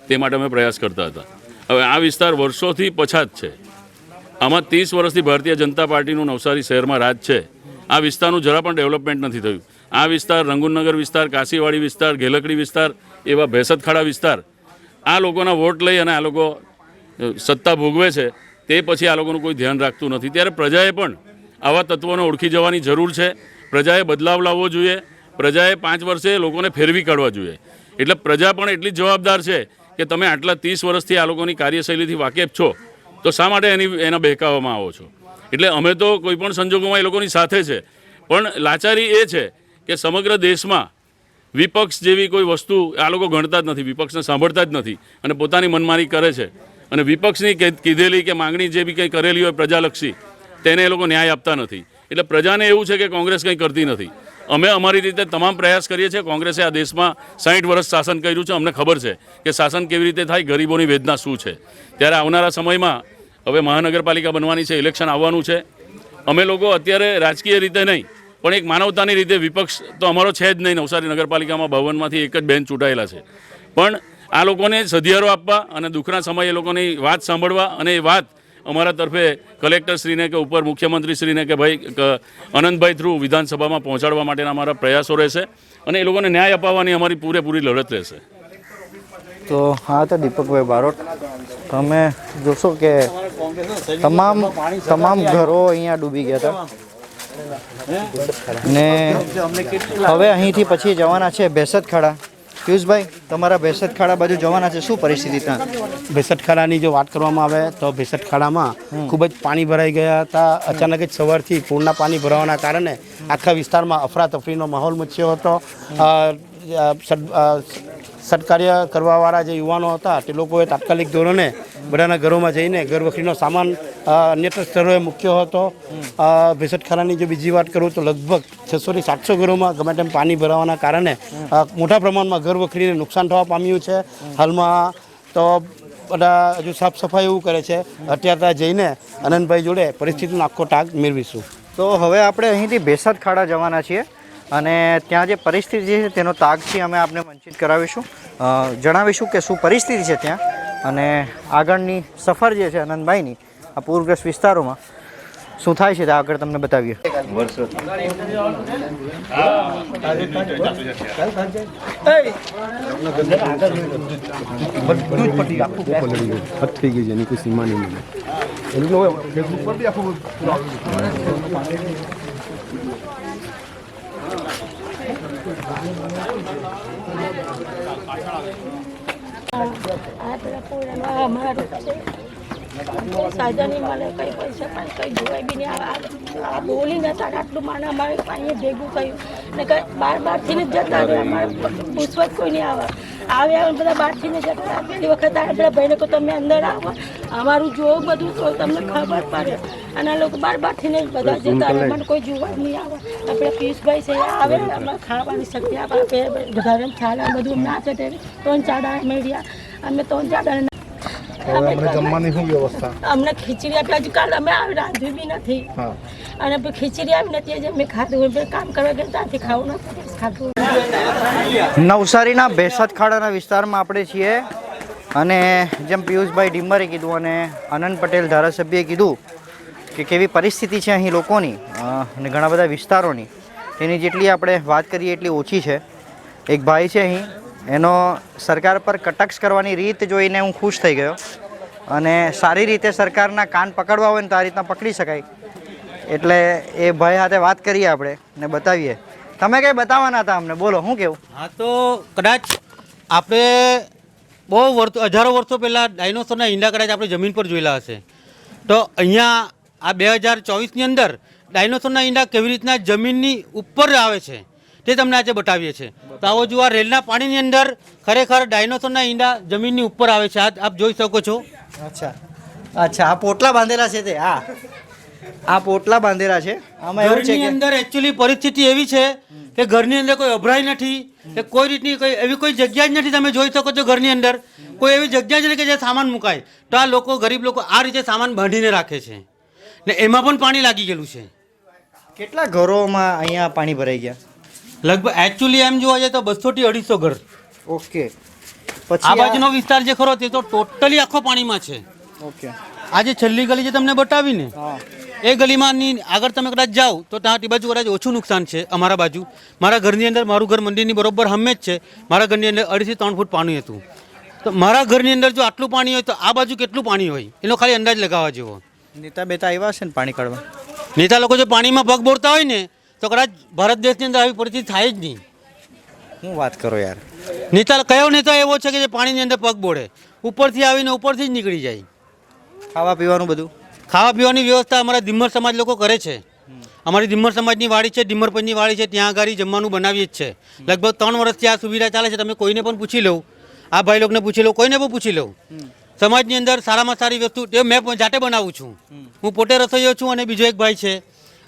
તે માટે અમે પ્રયાસ કરતા હતા. હવે આ વિસ્તાર વર્ષોથી પછાત છે. આમાં 30 વર્ષથી ભારતીય જનતા પાર્ટીનું નવસારી શહેરમાં રાજ છે. આ વિસ્તારનું જરા પણ ડેવલપમેન્ટ નથી થયું. આ વિસ્તાર રંગુનગર વિસ્તાર, કાશીવાડી વિસ્તાર, ઘેલકડી વિસ્તાર, એવા ભેસતખાડા વિસ્તાર, આ લોકોના વોટ લઈ અને આ લોકો સત્તા ભોગવે છે. તે પછી આ લોકોનું કોઈ ધ્યાન રાખતું નથી. ત્યારે પ્રજાએ પણ આવા તત્વોને ઓળખી જવાની જરૂર છે. પ્રજાએ બદલાવ લાવવો જોઈએ. પ્રજાએ 5 વર્ષે લોકોને ફેરવી કાઢવા જોઈએ. એટલે પ્રજા પણ એટલી જ જવાબદાર છે કે તમે આટલા 30 વર્ષથી આ લોકોની કાર્યશૈલીથી વાકેફ છો, તો શા માટે એના બહેકાવામાં આવો છો? એટલે અમે તો કોઈ પણ સંજોગોમાં એ લોકોની સાથે છે, પણ લાચારી એ છે કે સમગ્ર દેશમાં વિપક્ષ જેવી કોઈ વસ્તુ આ લોકો ગણતા જ નથી, વિપક્ષને સાંભળતા જ નથી અને પોતાની મનમાની કરે છે. અને વિપક્ષની કીધેલી કે માંગણી જે બી કંઈ કરેલી હોય પ્રજાલક્ષી, તેને એ લોકો ન્યાય આપતા નથી. એટલે પ્રજાને એવું છે કે કોંગ્રેસ કંઈ કરતી નથી. અમે અમારી રીતે તમામ પ્રયાસ કરીએ છીએ. કોંગ્રેસે આ દેશમાં 60 વર્ષ શાસન કર્યું છે. અમને ખબર છે કે શાસન કેવી રીતે થાય, ગરીબોની વેદના શું છે. ત્યારે આવનારા સમયમાં હવે મહાનગરપાલિકા બનવાની છે, ઇલેક્શન આવવાનું છે. અમે લોકો અત્યારે રાજકીય રીતે નહીં પણ એક માનવતાની રીતે વિપક્ષ તો અમારો છે જ નહીં. નવસારી નગરપાલિકામાં 52માંથી એક જ બેન ચૂંટાયેલા છે. પણ આ લોકોને સધિયારો આપવા અને દુઃખના સમયે એ લોકોની વાત સાંભળવા અને એ વાત અમારા તરફે કલેક્ટરશ્રીને કે ઉપર મુખ્યમંત્રીશ્રીને કે ભાઈ આનંદભાઈ થ્રુ વિધાનસભામાં પહોંચાડવા માટેના અમારા પ્રયાસો રહેશે અને એ લોકોને ન્યાય અપાવવાની અમારી પૂરેપૂરી લડત રહેશે. તો હા, તો દીપકભાઈ બારોટ, તમે જોશો કે તમામ ઘરો અહીંયા ડૂબી ગયા હતા ને હવે અહીંથી પછી જવાના છે ભેસતખાડા. પિયુષભાઈ, તમારા ભેસતખાડા બાજુ જવાના છે, શું પરિસ્થિતિ ત્યાં? ભેસતખાડાની જો વાત કરવામાં આવે તો ભેસતખાડામાં ખૂબ જ પાણી ભરાઈ ગયા હતા. અચાનક જ સવારથી પૂરના પાણી ભરાવાના કારણે આખા વિસ્તારમાં અફરાતફરીનો માહોલ મચ્યો હતો. સત્કાર્ય કરવાવાળા જે યુવાનો હતા તે લોકોએ તાત્કાલિક ધોરણે બધાના ઘરોમાં જઈને ઘરવખરીનો સામાન અન્યત્ર સ્થળોએ મૂક્યો હતો. ભેસતખાડાની જો બીજી વાત કરું તો લગભગ 600 થી 700 ઘરોમાં ગમે તેમ પાણી ભરાવાના કારણે મોટા પ્રમાણમાં ઘરવખરીને નુકસાન થવા પામ્યું છે. હાલમાં તો બધા હજુ સાફ સફાઈ એવું કરે છે. અત્યારે જઈને આનંદભાઈ જોડે પરિસ્થિતિનો આખો તાગ મેળવીશું. તો હવે આપણે અહીંથી ભેસતખાડા જવાના છીએ અને ત્યાં જે પરિસ્થિતિ છે તેનો તાગથી અમે આપને વંચિત કરાવીશું, જણાવીશું કે શું પરિસ્થિતિ છે ત્યાં અને આગળની સફર જે છે આનંદભાઈની આ પૂરગ્રસ્ત વિસ્તારોમાં શું થાય છે તે આગળ તમને બતાવીએ. સાધન નહીં મળે, કંઈ પૈસા પાણી કંઈ જોવાય બી નહીં. આ બોલી નતા આટલું માને અમારે અહીંયા ભેગું થયું ને કંઈ બહારથી જ જતા રહે. અમારે પૂછવા જ કોઈ નહીં આવે બધા બહારથી ને જતા રહે. પહેલી વખત આવે પેલા ભાઈને કહો તમે અંદર આવો, અમારું જોવું બધું તો તમને ખબર પડે. અને આ લોકો બહારથી ને બધા જતા રહે, મને કોઈ જોવા જ નહીં આવે. આપણે પિયુષભાઈ છે આવે, અમારે ખાવાની શક્તિ આપે, ઘરે ચાલે બધું ના ચટે. 3-4 દાડા મેળ્યા અમે 3-4 દાડા હમણાં જમવાની શું વ્યવસ્થા? અમને ખીચડી આપી, હજુ કાલ અમે રાંધ્યું બી નથી. હા. અને પછી ખીચડી આવી નથી, આજે અમે ખાધું. કામ કરવા ગયા ત્યાંથી ખાવું નથી ખાધું. નવસારીના ભેસાત ખાડાના વિસ્તારમાં આપણે છીએ અને જેમ પિયુષભાઈ ડિમ્બરે કીધું અને આનંદ પટેલ ધારાસભ્યએ કીધું કે કેવી પરિસ્થિતિ છે અહીં લોકોની અને ઘણા બધા વિસ્તારોની, એની જેટલી આપણે વાત કરીએ એટલી ઓછી છે. એક ભાઈ છે અહીં, એનો સરકાર પર કટાક્ષ કરવાની રીત જોઈને હું ખુશ થઈ ગયો અને સારી રીતે સરકારના કાન પકડવા હોય ને તો આ રીતના પકડી શકાય. એટલે એ ભાઈ સાથે વાત કરીએ આપણે ને બતાવીએ. તમે કંઈ બતાવવાના હતા અમને, બોલો શું કેવું? હા, તો કદાચ આપણે બહુ હજારો વર્ષો પહેલાં ડાયનોસરના ઈંડા કદાચ આપણે જમીન પર જોયેલા હશે. તો અહીંયા આ 2024ની અંદર ડાયનોસરના ઈંડા કેવી રીતના જમીનની ઉપર આવે છે તે તમને આજે બતાવીએ છીએ. તો આવો જો આ રેલના પાણીની અંદર ખરેખર ડાયનોસરના ઈંડા જમીનની ઉપર આવે છે. આપ જોઈ શકો છો. અચ્છા, આ પોટલા બાંધેલા છે તે? હા, આ પોટલા બાંધેલા છે. આમાં એવું છે કે અંદર એકચ્યુઅલી પરિસ્થિતિ એવી છે કે ઘરની અંદર કોઈ અભરાય નથી, કે કોઈ રીતની એવી કોઈ જગ્યા જ નથી. તમે જોઈ શકો છો ઘરની અંદર કોઈ એવી જગ્યા જ નથી કે જે સામાન મુકાય. તો આ લોકો, ગરીબ લોકો આ રીતે સામાન બાંધીને રાખે છે ને એમાં પણ પાણી લાગી ગયેલું છે. કેટલા ઘરોમાં અહીંયા પાણી ભરાઈ ગયા? લગભગ એકચ્યુઅલી એમ જોવા જાય તો 200 થી 250 ઘર. ઓકે. આ બાજુનો વિસ્તાર જે ખરો તે તો ટોટલી આખો પાણીમાં છે. ઓકે. આ જે છેલ્લી ગલી જે તમને બતાવીને એ ગલીમાં આગળ તમે કદાચ જાઓ તો ત્યાં તે બાજુ કદાચ ઓછું નુકસાન છે. અમારા બાજુ, મારા ઘરની અંદર, મારું ઘર મંદિરની બરોબર સામે જ છે. મારા ઘરની અંદર 2.5 થી 3 ફૂટ પાણી હતું. તો મારા ઘરની અંદર જો આટલું પાણી હોય તો આ બાજુ કેટલું પાણી હોય એનો ખાલી અંદાજ લગાવવા જેવો. નેતા બેતા આવ્યા છે ને પાણી કાઢવા? નેતા લોકો જો પાણીમાં પગ બોળતા હોય ને તો કદાચ ભારત દેશની અંદર આવી પરિસ્થિતિ થાય જ નહીં. હું વાત કરો યાર. નેતા કયો નેતા એવો છે કે જે પાણીની અંદર પગ બોળે? ઉપરથી આવીને ઉપરથી જ નીકળી જાય. ખાવા પીવાનું બધું? ખાવા પીવાની વ્યવસ્થા અમારા ધીમ્મર સમાજ લોકો કરે છે. અમારી ધીમ્મર સમાજની વાડી છે, ડિમ્મરપંચની વાડી છે, ત્યાં આગળ જમવાનું બનાવીએ જ છે. લગભગ 3 વર્ષથી આ સુવિધા ચાલે છે. તમે કોઈને પણ પૂછી લો, આ ભાઈ લોકોને પૂછી લો, કોઈને પણ પૂછી લો. સમાજની અંદર સારામાં સારી વસ્તુ તે મેં જાતે બનાવું છું. હું પોતે રસોઈયો છું અને બીજો એક ભાઈ છે.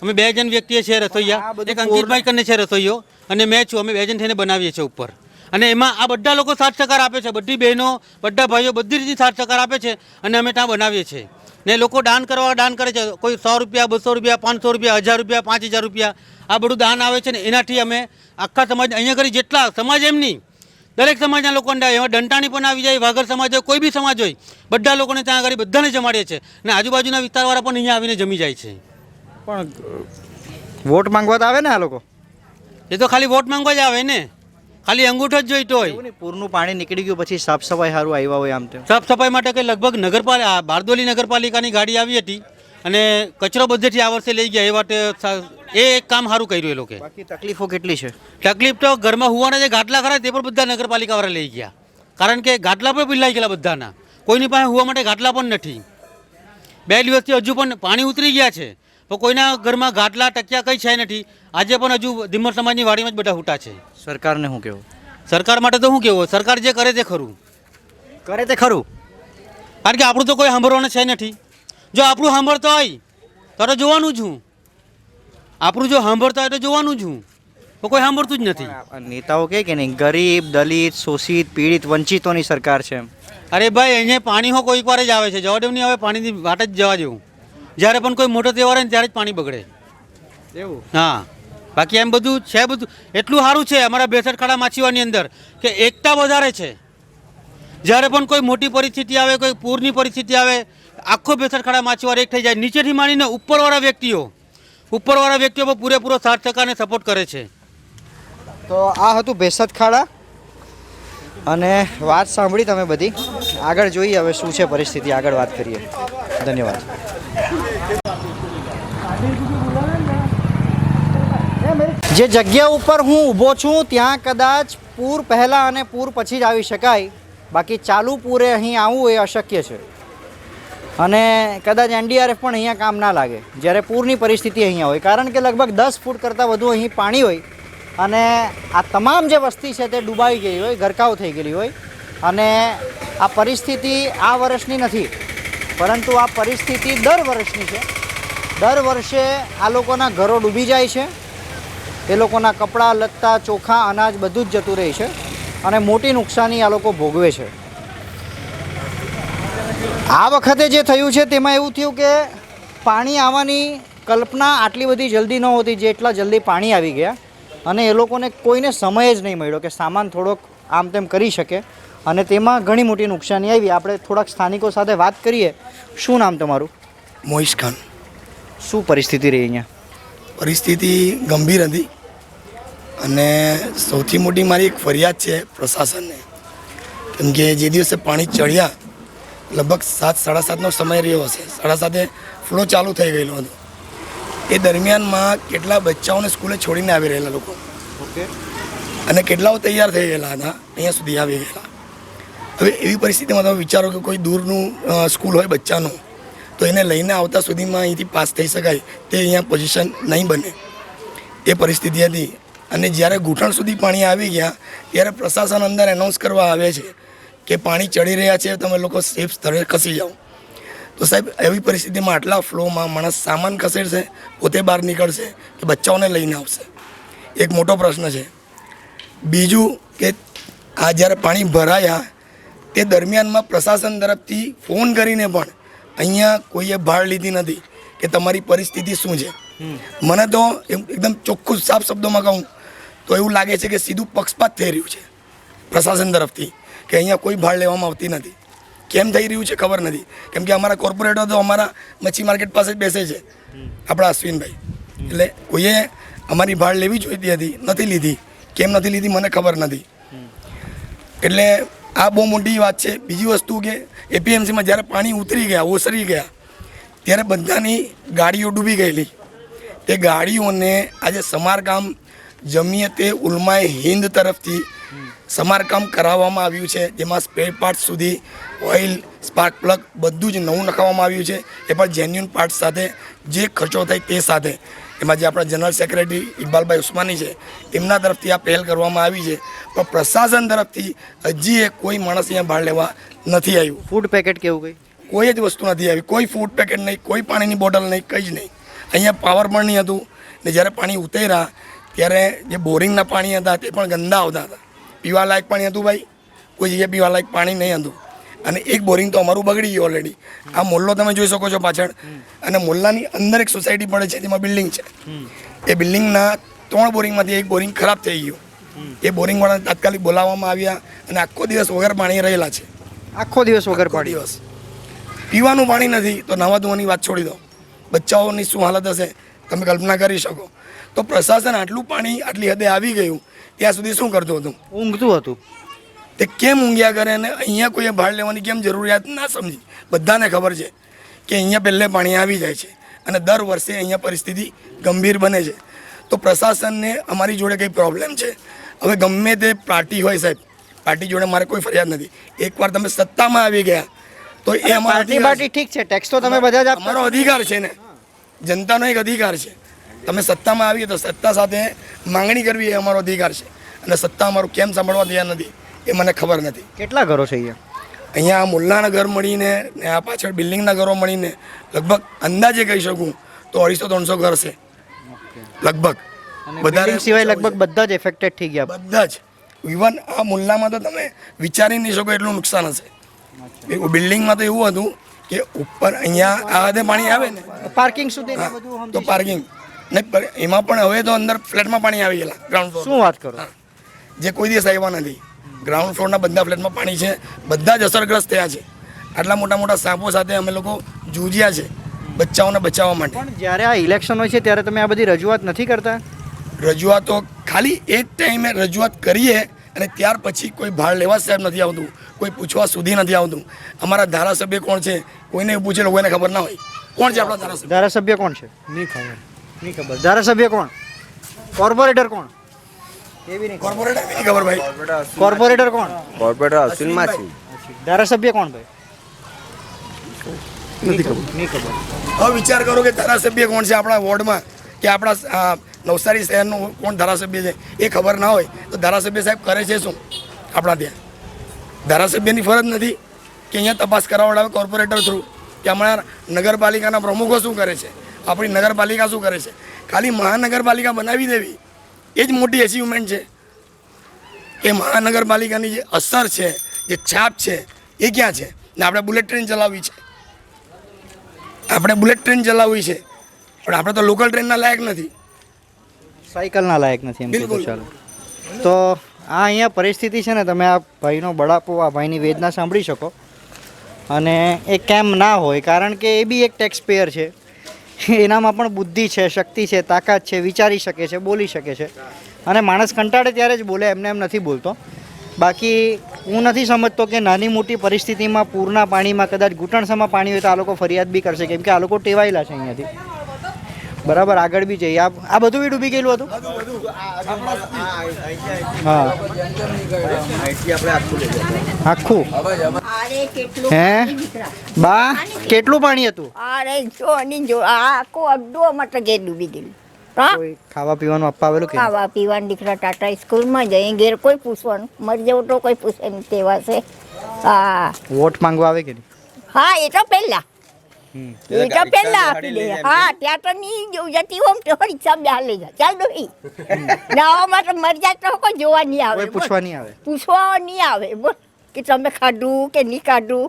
અમે 2 જણ વ્યક્તિએ છે રસોઈયા. એક અંકિતભાઈ કરીને છે રસોઈયો અને મેં છું. અમે 2 જણ થઈને બનાવીએ છીએ ઉપર. અને એમાં આ બધા લોકો સાથ સહકાર આપે છે. બધી બહેનો, બધા ભાઈઓ બધી રીતે સાથ સહકાર આપે છે અને અમે ત્યાં બનાવીએ છીએ. ને લોકો દાન કરવા દાન કરે છે. કોઈ 100 રૂપિયા, 200 રૂપિયા, 500 રૂપિયા, 1000 રૂપિયા, 5000 રૂપિયા આ બધું દાન આવે છે. ને એનાથી અમે આખા સમાજ, અહીંયા કરી જેટલા સમાજ એમ નહીં, દરેક સમાજના લોકોને એમાં દંટાણી પણ આવી જાય, વાઘર સમાજ હોય, કોઈ બી સમાજ હોય, બધા લોકોને ત્યાં આગળ બધાને જમાડીએ છીએ. અને આજુબાજુના વિસ્તારવાળા પણ અહીંયા આવીને જમી જાય છે. પણ વોટ માંગવા તો આવે ને આ લોકો? એ તો ખાલી વોટ માંગવા જ આવે ને, ખાલી અંગૂઠો જ જોઈતો હોય. પૂરનું પાણી નીકળી ગયું પછી સાફ સફાઈ સારું આવ્યા હોય આમ તેમ? સાફ સફાઈ માટે કે લગભગ બારડોલી નગરપાલિકાની ગાડી આવી હતી અને કચરો બધેથી આ વર્ષે લઈ ગયા. એ માટે એ એક કામ સારું કર્યું એ લોકો. બાકી તકલીફો કેટલી છે? તકલીફ તો ઘરમાં હુવાના જે ગાટલા ખરા તે પણ બધા નગરપાલિકાવાળા લઈ ગયા. કારણ કે ગાટલા પણ પીલાઈ ગયેલા બધાના. કોઈની પાસે હુવા માટે ગાટલા પણ નથી. 2 દિવસથી હજુ પણ પાણી ઉતરી ગયા છે તો કોઈના ઘરમાં ગાટલા ટક્યા કંઈ છે નથી. આજે પણ હજુ ધીમ્મર સમાજની વાડીમાં જ બધા હુટા છે. સરકારને શું કહેવું? સરકાર માટે તો શું કહેવું? સરકાર જે કરે તે ખરું. કરે તે ખરું, કારણ કે આપણું તો કોઈ સાંભળવાનું છે નથી. જો આપણું સાંભળતો હોય તો જોવાનું છું. આપણું જો સાંભળતા હોય તો જોવાનું છું. તો કોઈ સાંભળતું જ નથી. નેતાઓ કહે કે નહીં ગરીબ, દલિત, શોષિત, પીડિત, વંચિતોની સરકાર છે? અરે ભાઈ, અહીંયા પાણી હો કોઈક વાર જ આવે છે. જવા દેવું નહીં, હવે પાણીની વાટ જ જવા દેવું. જ્યારે પણ કોઈ મોટો તહેવાર હોય ને ત્યારે જ પાણી બગડે એવું. હા, બાકી એમ બધું છે. બધું એટલું સારું છે અમારા ભેસટ ખાડા માછીવાની અંદર કે એકતા વધારે છે. જ્યારે પણ કોઈ મોટી પરિસ્થિતિ આવે, કોઈ પૂરની પરિસ્થિતિ આવે, આખો ભેસટ ખાડા માછીવાર એક થઈ જાય. નીચેથી માંડીને ઉપરવાળા વ્યક્તિઓ પણ પૂરેપૂરો સાથ સહકારને સપોર્ટ કરે છે. તો આ હતું ભેસટ ખાડા અને વાત સાંભળી તમે બધી. આગળ જોઈએ હવે શું છે પરિસ્થિતિ, આગળ વાત કરીએ. ધન્યવાદ. જે જગ્યા ઉપર હું ઊભો છું ત્યાં કદાચ પૂર પહેલાં અને પૂર પછી જ આવી શકાય, બાકી ચાલુ પૂરે અહીં આવવું એ અશક્ય છે. અને કદાચ એનડીઆરએફ પણ અહીંયા કામ ના લાગે જ્યારે પૂરની પરિસ્થિતિ અહીંયા હોય, કારણ કે લગભગ 10 ફૂટ કરતાં વધુ અહીં પાણી હોય અને આ તમામ જે વસ્તી છે તે ડૂબાઈ ગઈ હોય, ગરકાવ થઈ ગયેલી હોય. અને આ પરિસ્થિતિ આ વર્ષની નથી, પરંતુ આ પરિસ્થિતિ દર વર્ષની છે. દર વર્ષે આ લોકોના ઘરો ડૂબી જાય છે, એ લોકોના કપડાં, લત્તા, ચોખા, અનાજ બધું જ જતું રહે છે અને મોટી નુકસાની આ લોકો ભોગવે છે. આ વખતે જે થયું છે તેમાં એવું થયું કે પાણી આવવાની કલ્પના આટલી બધી જલ્દી નહોતી, જેટલા જલ્દી પાણી આવી ગયા અને એ લોકોને કોઈને સમય જ નહીં મળ્યો કે સામાન થોડોક આમ તેમ કરી શકે અને તેમાં ઘણી મોટી નુકસાની આવી. આપણે થોડાક સ્થાનિકો સાથે વાત કરીએ. શું નામ તમારું? મોહિશ ખાન. શું પરિસ્થિતિ રહી અહીંયા? પરિસ્થિતિ ગંભીર હતી અને સૌથી મોટી મારી એક ફરિયાદ છે પ્રશાસનને, કેમ કે જે દિવસે પાણી ચડ્યા લગભગ 7:30નો સમય રહ્યો હશે, 7:30 ફ્લો ચાલુ થઈ ગયેલો હતો. એ દરમિયાનમાં કેટલા બચ્ચાઓને સ્કૂલે છોડીને આવી રહેલા લોકો અને કેટલાઓ તૈયાર થઈ ગયેલા હતા, અહીંયા સુધી આવી ગયેલા. હવે એવી પરિસ્થિતિમાં તમે વિચારો કે કોઈ દૂરનું સ્કૂલ હોય બચ્ચાનું, તો એને લઈને આવતા સુધીમાં અહીંથી પાસ થઈ શકાય તે અહીંયા પોઝિશન નહીં બને, એ પરિસ્થિતિ હતી. અને જ્યારે ઘૂંટણ સુધી પાણી આવી ગયા ત્યારે પ્રશાસન અંદર એનાઉન્સ કરવા આવે છે કે પાણી ચડી રહ્યા છે, તમે લોકો સેફ સ્થળે ખસી જાઓ. તો સાહેબ એવી પરિસ્થિતિમાં આટલા ફ્લોમાં માણસ સામાન ખસેડશે, પોતે બહાર નીકળશે કે બચ્ચાઓને લઈને આવશે? એક મોટો પ્રશ્ન છે. બીજું કે આ જ્યારે પાણી ભરાયા તે દરમિયાનમાં પ્રશાસન તરફથી ફોન કરીને પણ અહીંયા કોઈએ ભાળ લીધી નથી કે તમારી પરિસ્થિતિ શું છે. મને તો એકદમ ચોખ્ખું સાફ શબ્દોમાં કહું તો એવું લાગે છે કે સીધું પક્ષપાત થઈ રહ્યું છે પ્રશાસન તરફથી, કે અહીંયા કોઈ ભાળ લેવામાં આવતી નથી. કેમ થઈ રહ્યું છે ખબર નથી, કેમ કે અમારા કોર્પોરેટર તો અમારા મચ્છી માર્કેટ પાસે જ બેસે છે, આપણા અશ્વિનભાઈ. એટલે કોઈએ અમારી ભાળ લેવી જોઈતી હતી, નથી લીધી. કેમ નથી લીધી મને ખબર નથી. એટલે આ બહુ મોટી વાત છે. બીજી વસ્તુ કે એપીએમસીમાં જ્યારે પાણી ઉતરી ગયા, ઓસરી ગયા, ત્યારે બધાની ગાડીઓ ડૂબી ગયેલી. તે ગાડીઓને આજે સમારકામ જમિયતે ઉલમાએ હિન્દ તરફથી સમારકામ કરાવવામાં આવ્યું છે, જેમાં સ્પેર પાર્ટ સુધી ઓઇલ, સ્પાર્ક પ્લગ બધું જ નવું નખાવવામાં આવ્યું છે. એ પણ જેન્યુન પાર્ટ સાથે, જે ખર્ચો થાય તે સાથે. એમાં જે આપણા જનરલ સેક્રેટરી ઇકબાલભાઈ ઉસ્માની છે એમના તરફથી આ પહેલ કરવામાં આવી છે, પણ પ્રશાસન તરફથી હજી કોઈ માણસ અહીંયા ભાળ લેવા નથી આવ્યું. ફૂડ પેકેટ કેવું કંઈ કોઈ જ વસ્તુ નથી આવી, કોઈ ફૂડ પેકેટ નહીં, કોઈ પાણીની બોટલ નહીં, કંઈ જ નહીં. અહીંયા પાવર પણ નહીં હતું ને જ્યારે પાણી ઉતર્યા ત્યારે જે બોરિંગના પાણી હતા તે પણ ગંદા આવતા હતા. પીવાલાયક પાણી હતું ભાઈ? કોઈ જગ્યાએ પીવાલાયક પાણી નહીં હતું. અને એક બોરિંગ તો અમારું બગડી ગયું ઓલરેડી. આ મોલ્લો તમે જોઈ શકો છો પાછળ, અને મોલ્લાની અંદર એક સોસાયટી પડે છે, જેમાં બિલ્ડિંગ છે. એ બિલ્ડિંગના 3 બોરિંગમાંથી એક બોરિંગ ખરાબ થઈ ગયું. એ બોરિંગવાળાને તાત્કાલિક બોલાવવામાં આવ્યા અને આખો દિવસ વગર પાણી રહેલા છે. આખો દિવસ વગર પાણી? દિવસ પીવાનું પાણી નથી તો નાવા ધોવાની વાત છોડી દો. બચ્ચાઓની શું હાલત હશે તમે કલ્પના કરી શકો. તો પ્રશાસન આટલું પાણી આટલી હદે આવી ગયું ત્યાં સુધી શું કરતું હતું? ઊંઘતું હતું. તે કેમ ઊંઘ્યા કરે અને અહીંયા કોઈએ ભાળ લેવાની કેમ જરૂરિયાત ના સમજી? બધાને ખબર છે કે અહીંયા પહેલે પાણી આવી જાય છે અને દર વર્ષે અહીંયા પરિસ્થિતિ ગંભીર બને છે. તો પ્રશાસનને અમારી જોડે કંઈ પ્રોબ્લેમ છે. હવે ગમે તે પાર્ટી હોય સાહેબ, પાર્ટી જોડે મારે કોઈ ફરિયાદ નથી. એકવાર તમે સત્તામાં આવી ગયા તો એ અમારો ઠીક છે, ટેક્સ તો તમે બધા જ અમારો અધિકાર છે ને, જનતાનો એક અધિકાર છે. તમે સત્તામાં આવીએ તો સત્તા સાથે માંગણી કરવી એ અમારો અધિકાર છે, અને સત્તા અમારું કેમ સાંભળવા તૈયાર નથી એ મને ખબર નથી. કેટલા ઘરો છે અહીંયા? અહીંયા આ મુલ્લાના ઘર મળીને ને આ પાછળ બિલ્ડિંગના ઘરો મળીને લગભગ અંદાજે કહી શકું તો 250-300 ઘર છે લગભગ. બધા સિવાય લગભગ બધા જ એફેક્ટેડ થઈ ગયા. બધા જ. ઇવન આ મુલ્લામાં તો તમે વિચારી નહીં શકો એટલું નુકસાન હશે. બિલ્ડિંગમાં તો એવું હતું કે ઉપર અહીંયા આ હદે પાણી આવે ને પાર્કિંગ સુધી તો પાર્કિંગ ને, એમાં પણ હવે તો અંદર ફ્લેટમાં પાણી આવી ગયેલા. Ground floor. શું વાત કરો? જે કોઈ દિવસ આવ્યા નથી. ગ્રાઉન્ડ ફ્લોરના બધા ફ્લેટમાં પાણી છે, બધા જ અસરગ્રસ્ત થયા છે. આટલા મોટા મોટા સાપો સાથે અમે લોકો જૂજ્યા છે બચ્ચાઓને બચાવવા માટે. પણ જ્યારે આ ઇલેક્શન હોય છે ત્યારે તમે આ બધી રજૂઆત નથી કરતા? રજૂઆતો ખાલી એ જ ટાઈમે રજૂઆત કરીએ અને ત્યાર પછી કોઈ ભાળ લેવા સાહેબ નથી આવતું, કોઈ પૂછવા સુધી નથી આવતું. અમારા ધારાસભ્ય કોણ છે કોઈને પૂછે લોકોને ખબર ના હોય. કોણ છે આપણા ધારાસભ્ય? ધારાસભ્ય કોણ છે? નહીં ખબર. ધારાસભ્ય કોણ? કોર્પોરેટર કોણ? એ બી નહીં. કોર્પોરેટર નહીં ખબર ભાઈ. કોર્પોરેટર કોણ? કોર્પોરેટર અશ્વિન માછી. ધારાસભ્ય કોણ ભાઈ? નથી ખબર. નહીં ખબર. હવે વિચાર કરો કે ધારાસભ્ય કોણ છે આપણા વોર્ડમાં કે આપણા નવસારી શહેરનું કોણ ધારાસભ્ય છે એ ખબર ના હોય તો ધારાસભ્ય સાહેબ કરે છે શું આપણા ત્યાં? ધારાસભ્યની ફરજ નથી કે અહીંયા તપાસ કરાવડાવે કોર્પોરેટર થ્રુ કે અમારા નગરપાલિકાના પ્રમુખો શું કરે છે, આપણી નગરપાલિકા શું કરે છે? ખાલી મહાનગરપાલિકા બનાવી દેવી એ જ મોટી અચીવમેન્ટ છે. એ મહાનગરપાલિકાની જે અસર છે, જે છાપ છે એ ક્યાં છે? ને આપણે બુલેટ ટ્રેન ચલાવવી છે. આપણે બુલેટ ટ્રેન ચલાવવી છે પણ આપણે તો લોકલ ટ્રેનના લાયક નથી, સાયકલના લાયક નથી એમ કીધું. ચાલો તો આ અહીંયા પરિસ્થિતિ છે ને, તમે આ ભાઈનો બળાપો, આ ભાઈની વેદના સાંભળી શકો. અને એ કેમ ના હોય, કારણ કે એ બી એક ટેક્સ પેયર છે, એનામાં પણ બુદ્ધિ છે, શક્તિ છે, તાકાત છે, વિચારી શકે છે, બોલી શકે છે. અને માણસ કંટાળે ત્યારે જ બોલે, એમને એમ નથી બોલતો. બાકી હું નથી સમજતો કે નાની મોટી પરિસ્થિતિમાં પૂરના પાણીમાં કદાચ ઘૂંટણસામાં પાણી હોય તો આ લોકો ફરિયાદ બી કરશે, કેમ કે આ લોકો ટેવાયેલા છે અહીંયાથી. બરાબર, આગળ બી જઈએ. આ બધું બી ડૂબી ગયેલું હતું. હા, આખું. હે બા, કેટલું પાણી હતું? અરે જો આખો અડધો મટર ઘેર ડૂબી ગયેલું. કોઈ ખાવા પીવાનું આપવા આવેલું કે ખાવા પીવાનું દીકરા ટાટા સ્કૂલમાં જઈએ, ઘેર કોઈ પૂછવાનું, મરી જવું તો કોઈ પૂછે નહીં તેવા છે. હા, વોટ માંગવા આવે કે નહીં? હા, એ તો પહેલા આપી દે. હા, ત્યાં તો નહીં જતી હોમ તો રિક્ષા બેહાર લઈ જાય. ચાલ ડોહી નાવામાં તો મરી જાય તો કોઈ જોવા નહીં આવે, પૂછવા નહીં આવે, પૂછવા નહીં આવે. બોલ કે તમે ખાધું કે નહીં ખાધું,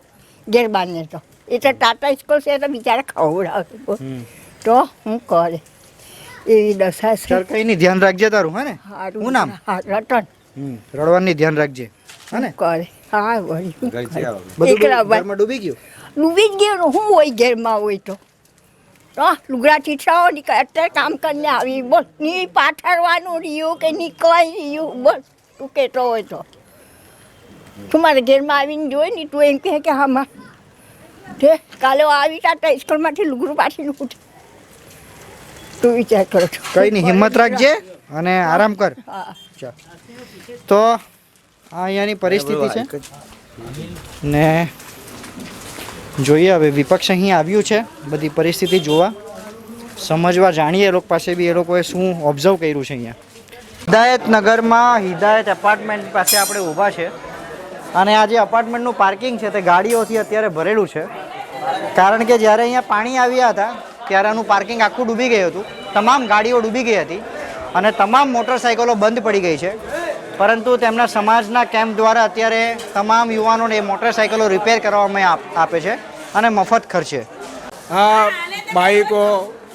ઘેર બાંધે તો એ તો ટાટા સ્કૂલ છે તો બિચારા ખવડાવે. બોલ તો હું કરે એવી દશા છે. ચાલ કઈ નહીં, ધ્યાન રાખજે તારું. હે ને, શું નામ? રતન. રડવાની ધ્યાન રાખજે. હે ને, કરે. હા, વળી બધું ડૂબી ગયું. ડૂબી જ ગયું. હું હોય ઘેરમાં હોય તો લુગડા ચીઠાઓ નીકળે. અત્યારે કામ કરીને આવી. બોલ ની પાથરવાનું રહ્યું કે ની કઈ રહ્યું? બોલ તું કહેતો હોય તો તું મારા ઘેરમાં આવીને જોઈ ને તું એમ કહે કે હા માં તે કાલે આવી તા સ્કૂલમાંથી લુગડું પાછીને ઉઠ. તું વિચાર કરો છો. કઈ નહીં, હિંમત રાખજે અને આરામ કર. ચાલ તો આ અહીંયાની પરિસ્થિતિ છે ને જોઈએ હવે વિપક્ષ અહીં આવ્યું છે બધી પરિસ્થિતિ જોવા, સમજવા, જાણીએ એ લોકો પાસે બી એ લોકોએ શું ઓબ્ઝર્વ કર્યું છે. અહીંયા હિદાયતનગરમાં હિદાયત એપાર્ટમેન્ટ પાસે આપણે ઊભા છે અને આ જે અપાર્ટમેન્ટનું પાર્કિંગ છે તે ગાડીઓથી અત્યારે ભરેલું છે, કારણ કે જ્યારે અહીંયા પાણી આવ્યા હતા ત્યારે આનું પાર્કિંગ આખું ડૂબી ગયું હતું. તમામ ગાડીઓ ડૂબી ગઈ હતી અને તમામ મોટરસાઇકલો બંધ પડી ગઈ છે. પરંતુ તેમના સમાજના કેમ્પ દ્વારા અત્યારે તમામ યુવાનોને એ મોટરસાઇકલો રિપેર કરવામાં આપે છે અને મફત ખર્ચે. આ બાઇકો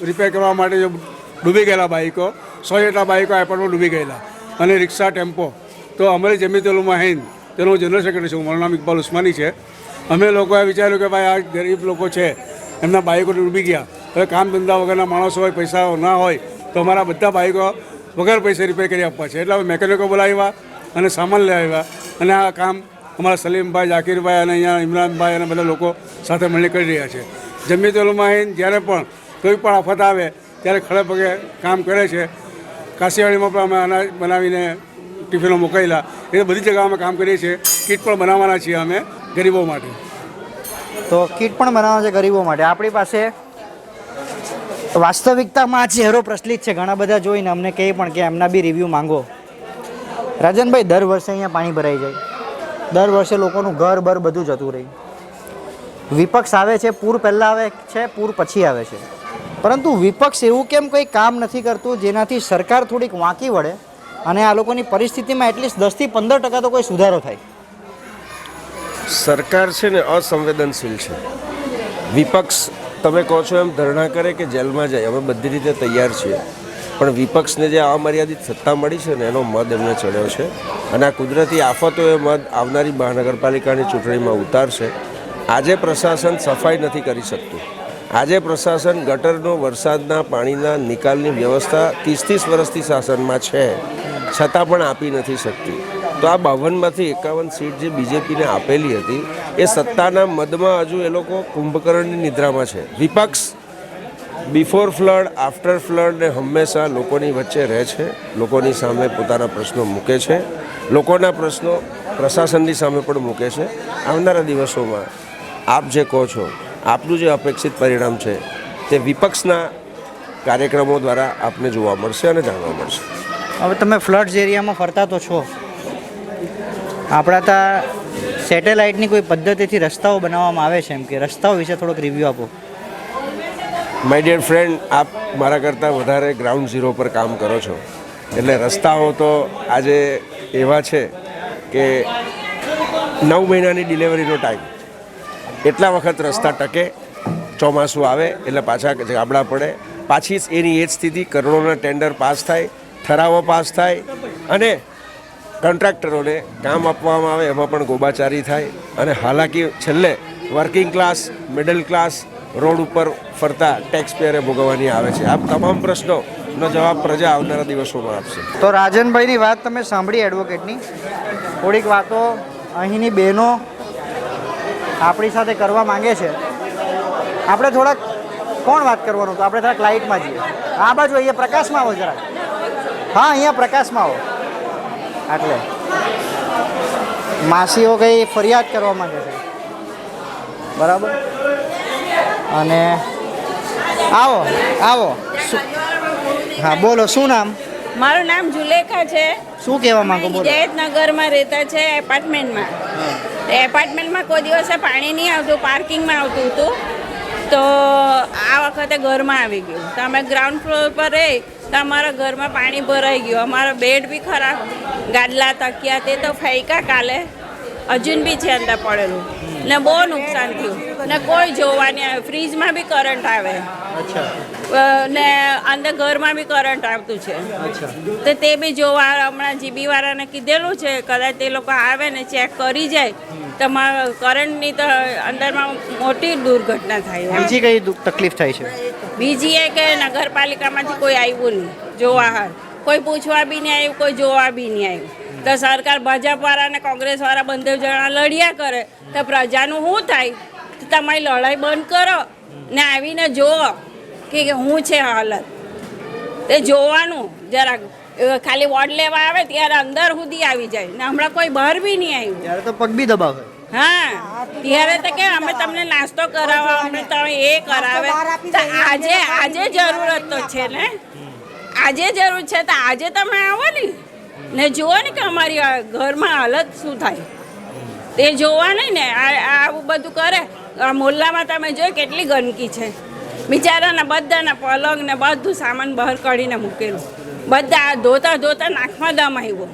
રિપેર કરવા માટે જો ડૂબી ગયેલા બાઇકો 100 જેટલા બાઇકો એપાર્ટમેન્ટ ડૂબી ગયેલા અને રિક્ષા, ટેમ્પો. તો અમારી જમીતોલુમાં હિન્દ તેનો હું જનરલ સેક્રેટરી છું, મારું નામ ઇકબાલ ઉસ્માની છે. અમે લોકોએ વિચાર્યું કે ભાઈ આ ગરીબ લોકો છે, એમના બાઇકો ડૂબી ગયા. હવે કામ ધંધા વગરના માણસો હોય, પૈસા ના હોય તો અમારા બધા બાઇકો વગર પૈસે રિપેર કરી આપવા છે. એટલે અમે મેકેનિકો બોલાવ્યા અને સામાન લઈ આવ્યા અને આ કામ અમારા સલીમભાઈ, જાકીરભાઈ અને અહીંયા ઇમરાનભાઈ અને બધા લોકો સાથે મળીને કરી રહ્યા છે. જમીતોલુમાં જ્યારે પણ કોઈ પણ આફત આવે ત્યારે ખડે પગે કામ કરે છે. કાશીવાડીમાં પણ અમે અનાજ બનાવીને ટિફિનો મોકલેલા. એ બધી જગ્યાએ અમે કામ કરીએ છીએ. કીટ પણ બનાવવાના છીએ અમે ગરીબો માટે. તો કીટ પણ બનાવવા છે ગરીબો માટે. આપણી પાસે વાસ્તવિકતામાં ચહેરો પ્રચલિત છે, ઘણા બધા જોઈને અમને કહે પણ કે એમના બી રિવ્યૂ માંગો. રાજનભાઈ, દર વર્ષે અહીંયા પાણી ભરાઈ જાય, દર વર્ષે લોકોનું ઘર બર બધું જતું રહે. વિપક્ષ આવે છે, પૂર પહેલાં આવે છે, પૂર પછી આવે છે, પરંતુ વિપક્ષ એવું કેમ કંઈ કામ નથી કરતું જેનાથી સરકાર થોડીક વાંકી વળે અને આ લોકોની પરિસ્થિતિમાં એટલીસ્ટ 10 થી 15% તો કોઈ સુધારો થાય? સરકાર છે ને અસંવેદનશીલ છે. વિપક્ષ તમે કહો છો એમ ધરણા કરે કે જેલમાં જાય, અમે બધી રીતે તૈયાર છીએ, પણ વિપક્ષને જે અમર્યાદિત સત્તા મળી છે ને એનો મદ એમને ચડ્યો છે અને આ કુદરતી આફતોએ મદ આવનારી મહાનગરપાલિકાની ચૂંટણીમાં ઉતારશે. આજે પ્રશાસન સફાઈ નથી કરી શકતું. આજે પ્રશાસન ગટરનો વરસાદના પાણીના નિકાલની વ્યવસ્થા 30 વર્ષથી શાસનમાં છે છતાં પણ આપી નથી શકતી. તો આ 52માંથી 51 સીટ જે બીજેપીને આપેલી હતી એ સત્તાના મદમાં હજુ એ લોકો કુંભકર્ણની નિદ્રામાં છે. વિપક્ષ બિફોર ફ્લડ, આફ્ટર ફ્લડ ને હંમેશા લોકોની વચ્ચે રહે છે, લોકોની સામે પોતાના પ્રશ્નો મૂકે છે, લોકોના પ્રશ્નો પ્રશાસનની સામે પણ મૂકે છે. આવનારા દિવસોમાં આપ જે કહો છો, આપનું જે અપેક્ષિત પરિણામ છે તે વિપક્ષના કાર્યક્રમો દ્વારા આપને જોવા મળશે અને જાણવા મળશે. હવે તમે ફ્લડ્સ એરિયામાં ફરતા તો છો, આપણા ત્યાં સેટેલાઇટની કોઈ પદ્ધતિથી રસ્તાઓ બનાવવામાં આવે છે, એમ કે રસ્તાઓ વિશે થોડોક રિવ્યૂ આપો. માય ડિયર ફ્રેન્ડ, આપ મારા કરતાં વધારે ગ્રાઉન્ડ ઝીરો પર કામ કરો છો, એટલે રસ્તાઓ તો આજે એવા છે કે 9 મહિનાની ડિલિવરીનો ટાઈમ, એટલા વખત રસ્તા ટકે ચોમાસું આવે એટલે પાછા ગાબડા પડે, પાછી એની એ જ સ્થિતિ, કરોડોના ટેન્ડર પાસ થાય, ઠરાવો પાસ થાય અને કોન્ટ્રાક્ટરોને કામ આપવામાં આવે એમાં પણ ગોબાચારી થાય અને હાલાકી છેલ્લે working class, middle class road ઉપર ફરતા ટેક્સ પેયરે ભોગવવાની આવે છે. આ તમામ પ્રશ્નોનો જવાબ પ્રજા આવનારા દિવસોમાં આપશે. તો રાજનભાઈની વાત તમે સાંભળી એડવોકેટની. થોડીક વાતો અહીંની બહેનો આપણી સાથે કરવા માંગે છે. આપણે થોડાક કોણ વાત કરવાનું તો આપણે થોડાક લાઇટમાં જઈએ. આ બાજુ અહીંયા પ્રકાશમાં આવો જરાક. હા, અહીંયા પ્રકાશમાં આવો. એટલે માસીઓ કંઈ ફરિયાદ કરવા માંગે છે, બરાબર? અને આવો આવો. હા બોલો, શું નામ? મારું નામ જુલેખા છે. શું કહેવા માંગો? બોલો. જયતનગરમાં રહેતા છે, એપાર્ટમેન્ટમાં. એપાર્ટમેન્ટમાં કોઈ દિવસે પાણી નહીં આવતું, પાર્કિંગમાં આવતું હતું. તો આ વખતે ઘરમાં આવી ગયું. તો અમે ગ્રાઉન્ડ ફ્લોર પર રહી તો અમારા ઘરમાં પાણી ભરાઈ ગયું. અમારો બેડ બી ખરાબ, ગાદલા તકિયા તે તો ફેંકા કાલે, હજુ બી છે અંદર પડેલું ને બહુ નુકસાન થયું ને કોઈ જોવા નહીં આવે. ફ્રીજમાં બી કરંટ આવે ને અંદર ઘરમાં બી કરંટ આવતું છે. તો તે બી જોવા હમણાં જીબી વાળાને કીધેલું છે, કદાચ તે લોકો આવે ને ચેક કરી જાય તો કરંટની તો અંદરમાં મોટી દુર્ઘટના થાય. બીજી કઈ તકલીફ થાય છે? બીજી એ કે નગરપાલિકામાંથી કોઈ આવ્યું નહીં જોવા, હાર કોઈ પૂછવા બી નહીં આવ્યું, કોઈ જોવા બી નહીં આવ્યું. તો સરકાર ભાજપવાળા અને કોંગ્રેસવાળા બંને જણા લડ્યા કરે તો પ્રજાનું શું થાય? તમારી લડાઈ બંધ કરો ને આવીને જુઓ કે શું છે હાલત. તે જોવાનું જરાક. ખાલી વોટ લેવા આવે ત્યારે અંદર સુધી આવી જાય ને હમણાં કોઈ બહાર બી નહીં આવ્યું. ત્યારે તો પગ બી દબાવે. હા, ત્યારે તો કે અમે તમને નાસ્તો કરાવવા, અમે તમે એ કરાવે. તો આજે જરૂરત તો છે ને, આજે જરૂર છે તો આજે તમે આવો ને જુઓ ને કે અમારી ઘરમાં હાલત શું થાય તે જોવા નહીં ને. આવું બધું કરે. મોહલ્લામાં તમે જોઈ કેટલી ગંદકી છે. બિચારાના બધાના પલંગ ને બધું સામાન બહાર કાઢીને મૂકેલું. બધા ધોતા ધોતા નાકમાં દમ આવ્યો.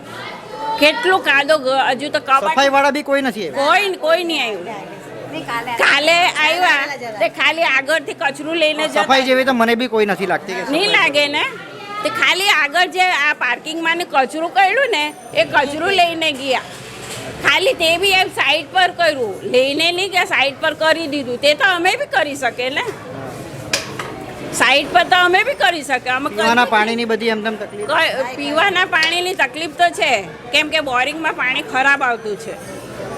કેટલું કાદો, હજુ તો સફાઈવાળા બી કોઈ નથી આવ્યું? કોઈ નહીં આવ્યું. કાલે આવ્યા તે ખાલી આગળથી કચરું લઈને જતા. સફાઈ જેવી તો મને બી કોઈ નથી લાગતી. નહીં લાગે ને. તે ખાલી આગળ જે આ પાર્કિંગમાં ને કચરું કર્યું ને એ કચરું લઈને ગયા. ખાલી તે બી એમ સાઈડ પર કર્યું, લઈને નહીં ગયા, સાઈડ પર કરી દીધું. તે તો અમે બી કરી શકે ને, સાઈડ પર તો અમે બી કરી શકે. અમે પીવાના પાણીની બધી એમ તેમ તકલીફ? પીવાના પાણીની તકલીફ તો છે, કેમ કે બોરિંગમાં પાણી ખરાબ આવતું છે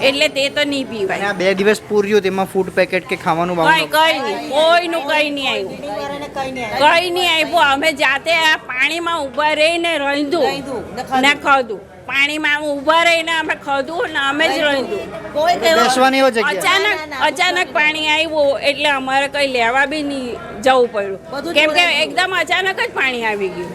એટલે તે તો નહીં પીવાય. 2 દિવસ પૂર્યું તેમાં ફૂડ પેકેટ કે ખાવાનું કઈ નહીં, કોઈનું કઈ નહીં આવ્યું, કઈ નહીં આવ્યું. અમે જાતે આ પાણીમાં ઊભા રહીને રાંધ્યું ને ખાધું. પાણીમાં ઊભા રહીને અમે ખાધું ને અમે જ રાંધ્યું. અચાનક પાણી આવ્યું એટલે અમારે કઈ લેવા બી નહીં જવું પડ્યું, કેમ કે એકદમ અચાનક જ પાણી આવી ગયું.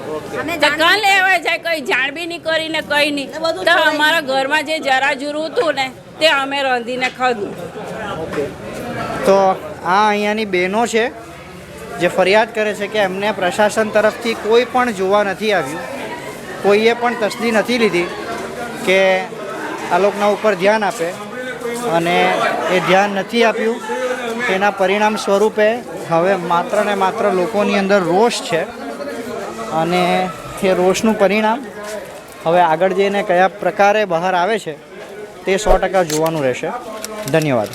તો કાં લેવા જાય, કઈ જાણ બી નહીં કરીને કઈ નહીં. તો અમારા ઘરમાં જે જરા જુરું હતું ને તે અમે રાંધીને ખાધું. તો આ અહીંયાની બહેનો છે જે ફરિયાદ કરે છે કે એમને પ્રશાસન તરફથી કોઈ પણ જોવા નથી આવ્યું, કોઈએ પણ તસદી નથી લીધી કે આ લોકોના ઉપર ધ્યાન આપે, અને એ ધ્યાન નથી આપ્યું. તેના પરિણામ સ્વરૂપે હવે માત્ર ને માત્ર લોકોની અંદર રોષ છે, અને એ રોષનું પરિણામ હવે આગળ જઈને કયા પ્રકારે બહાર આવે છે તે 100% જોવાનું રહેશે. ધન્યવાદ.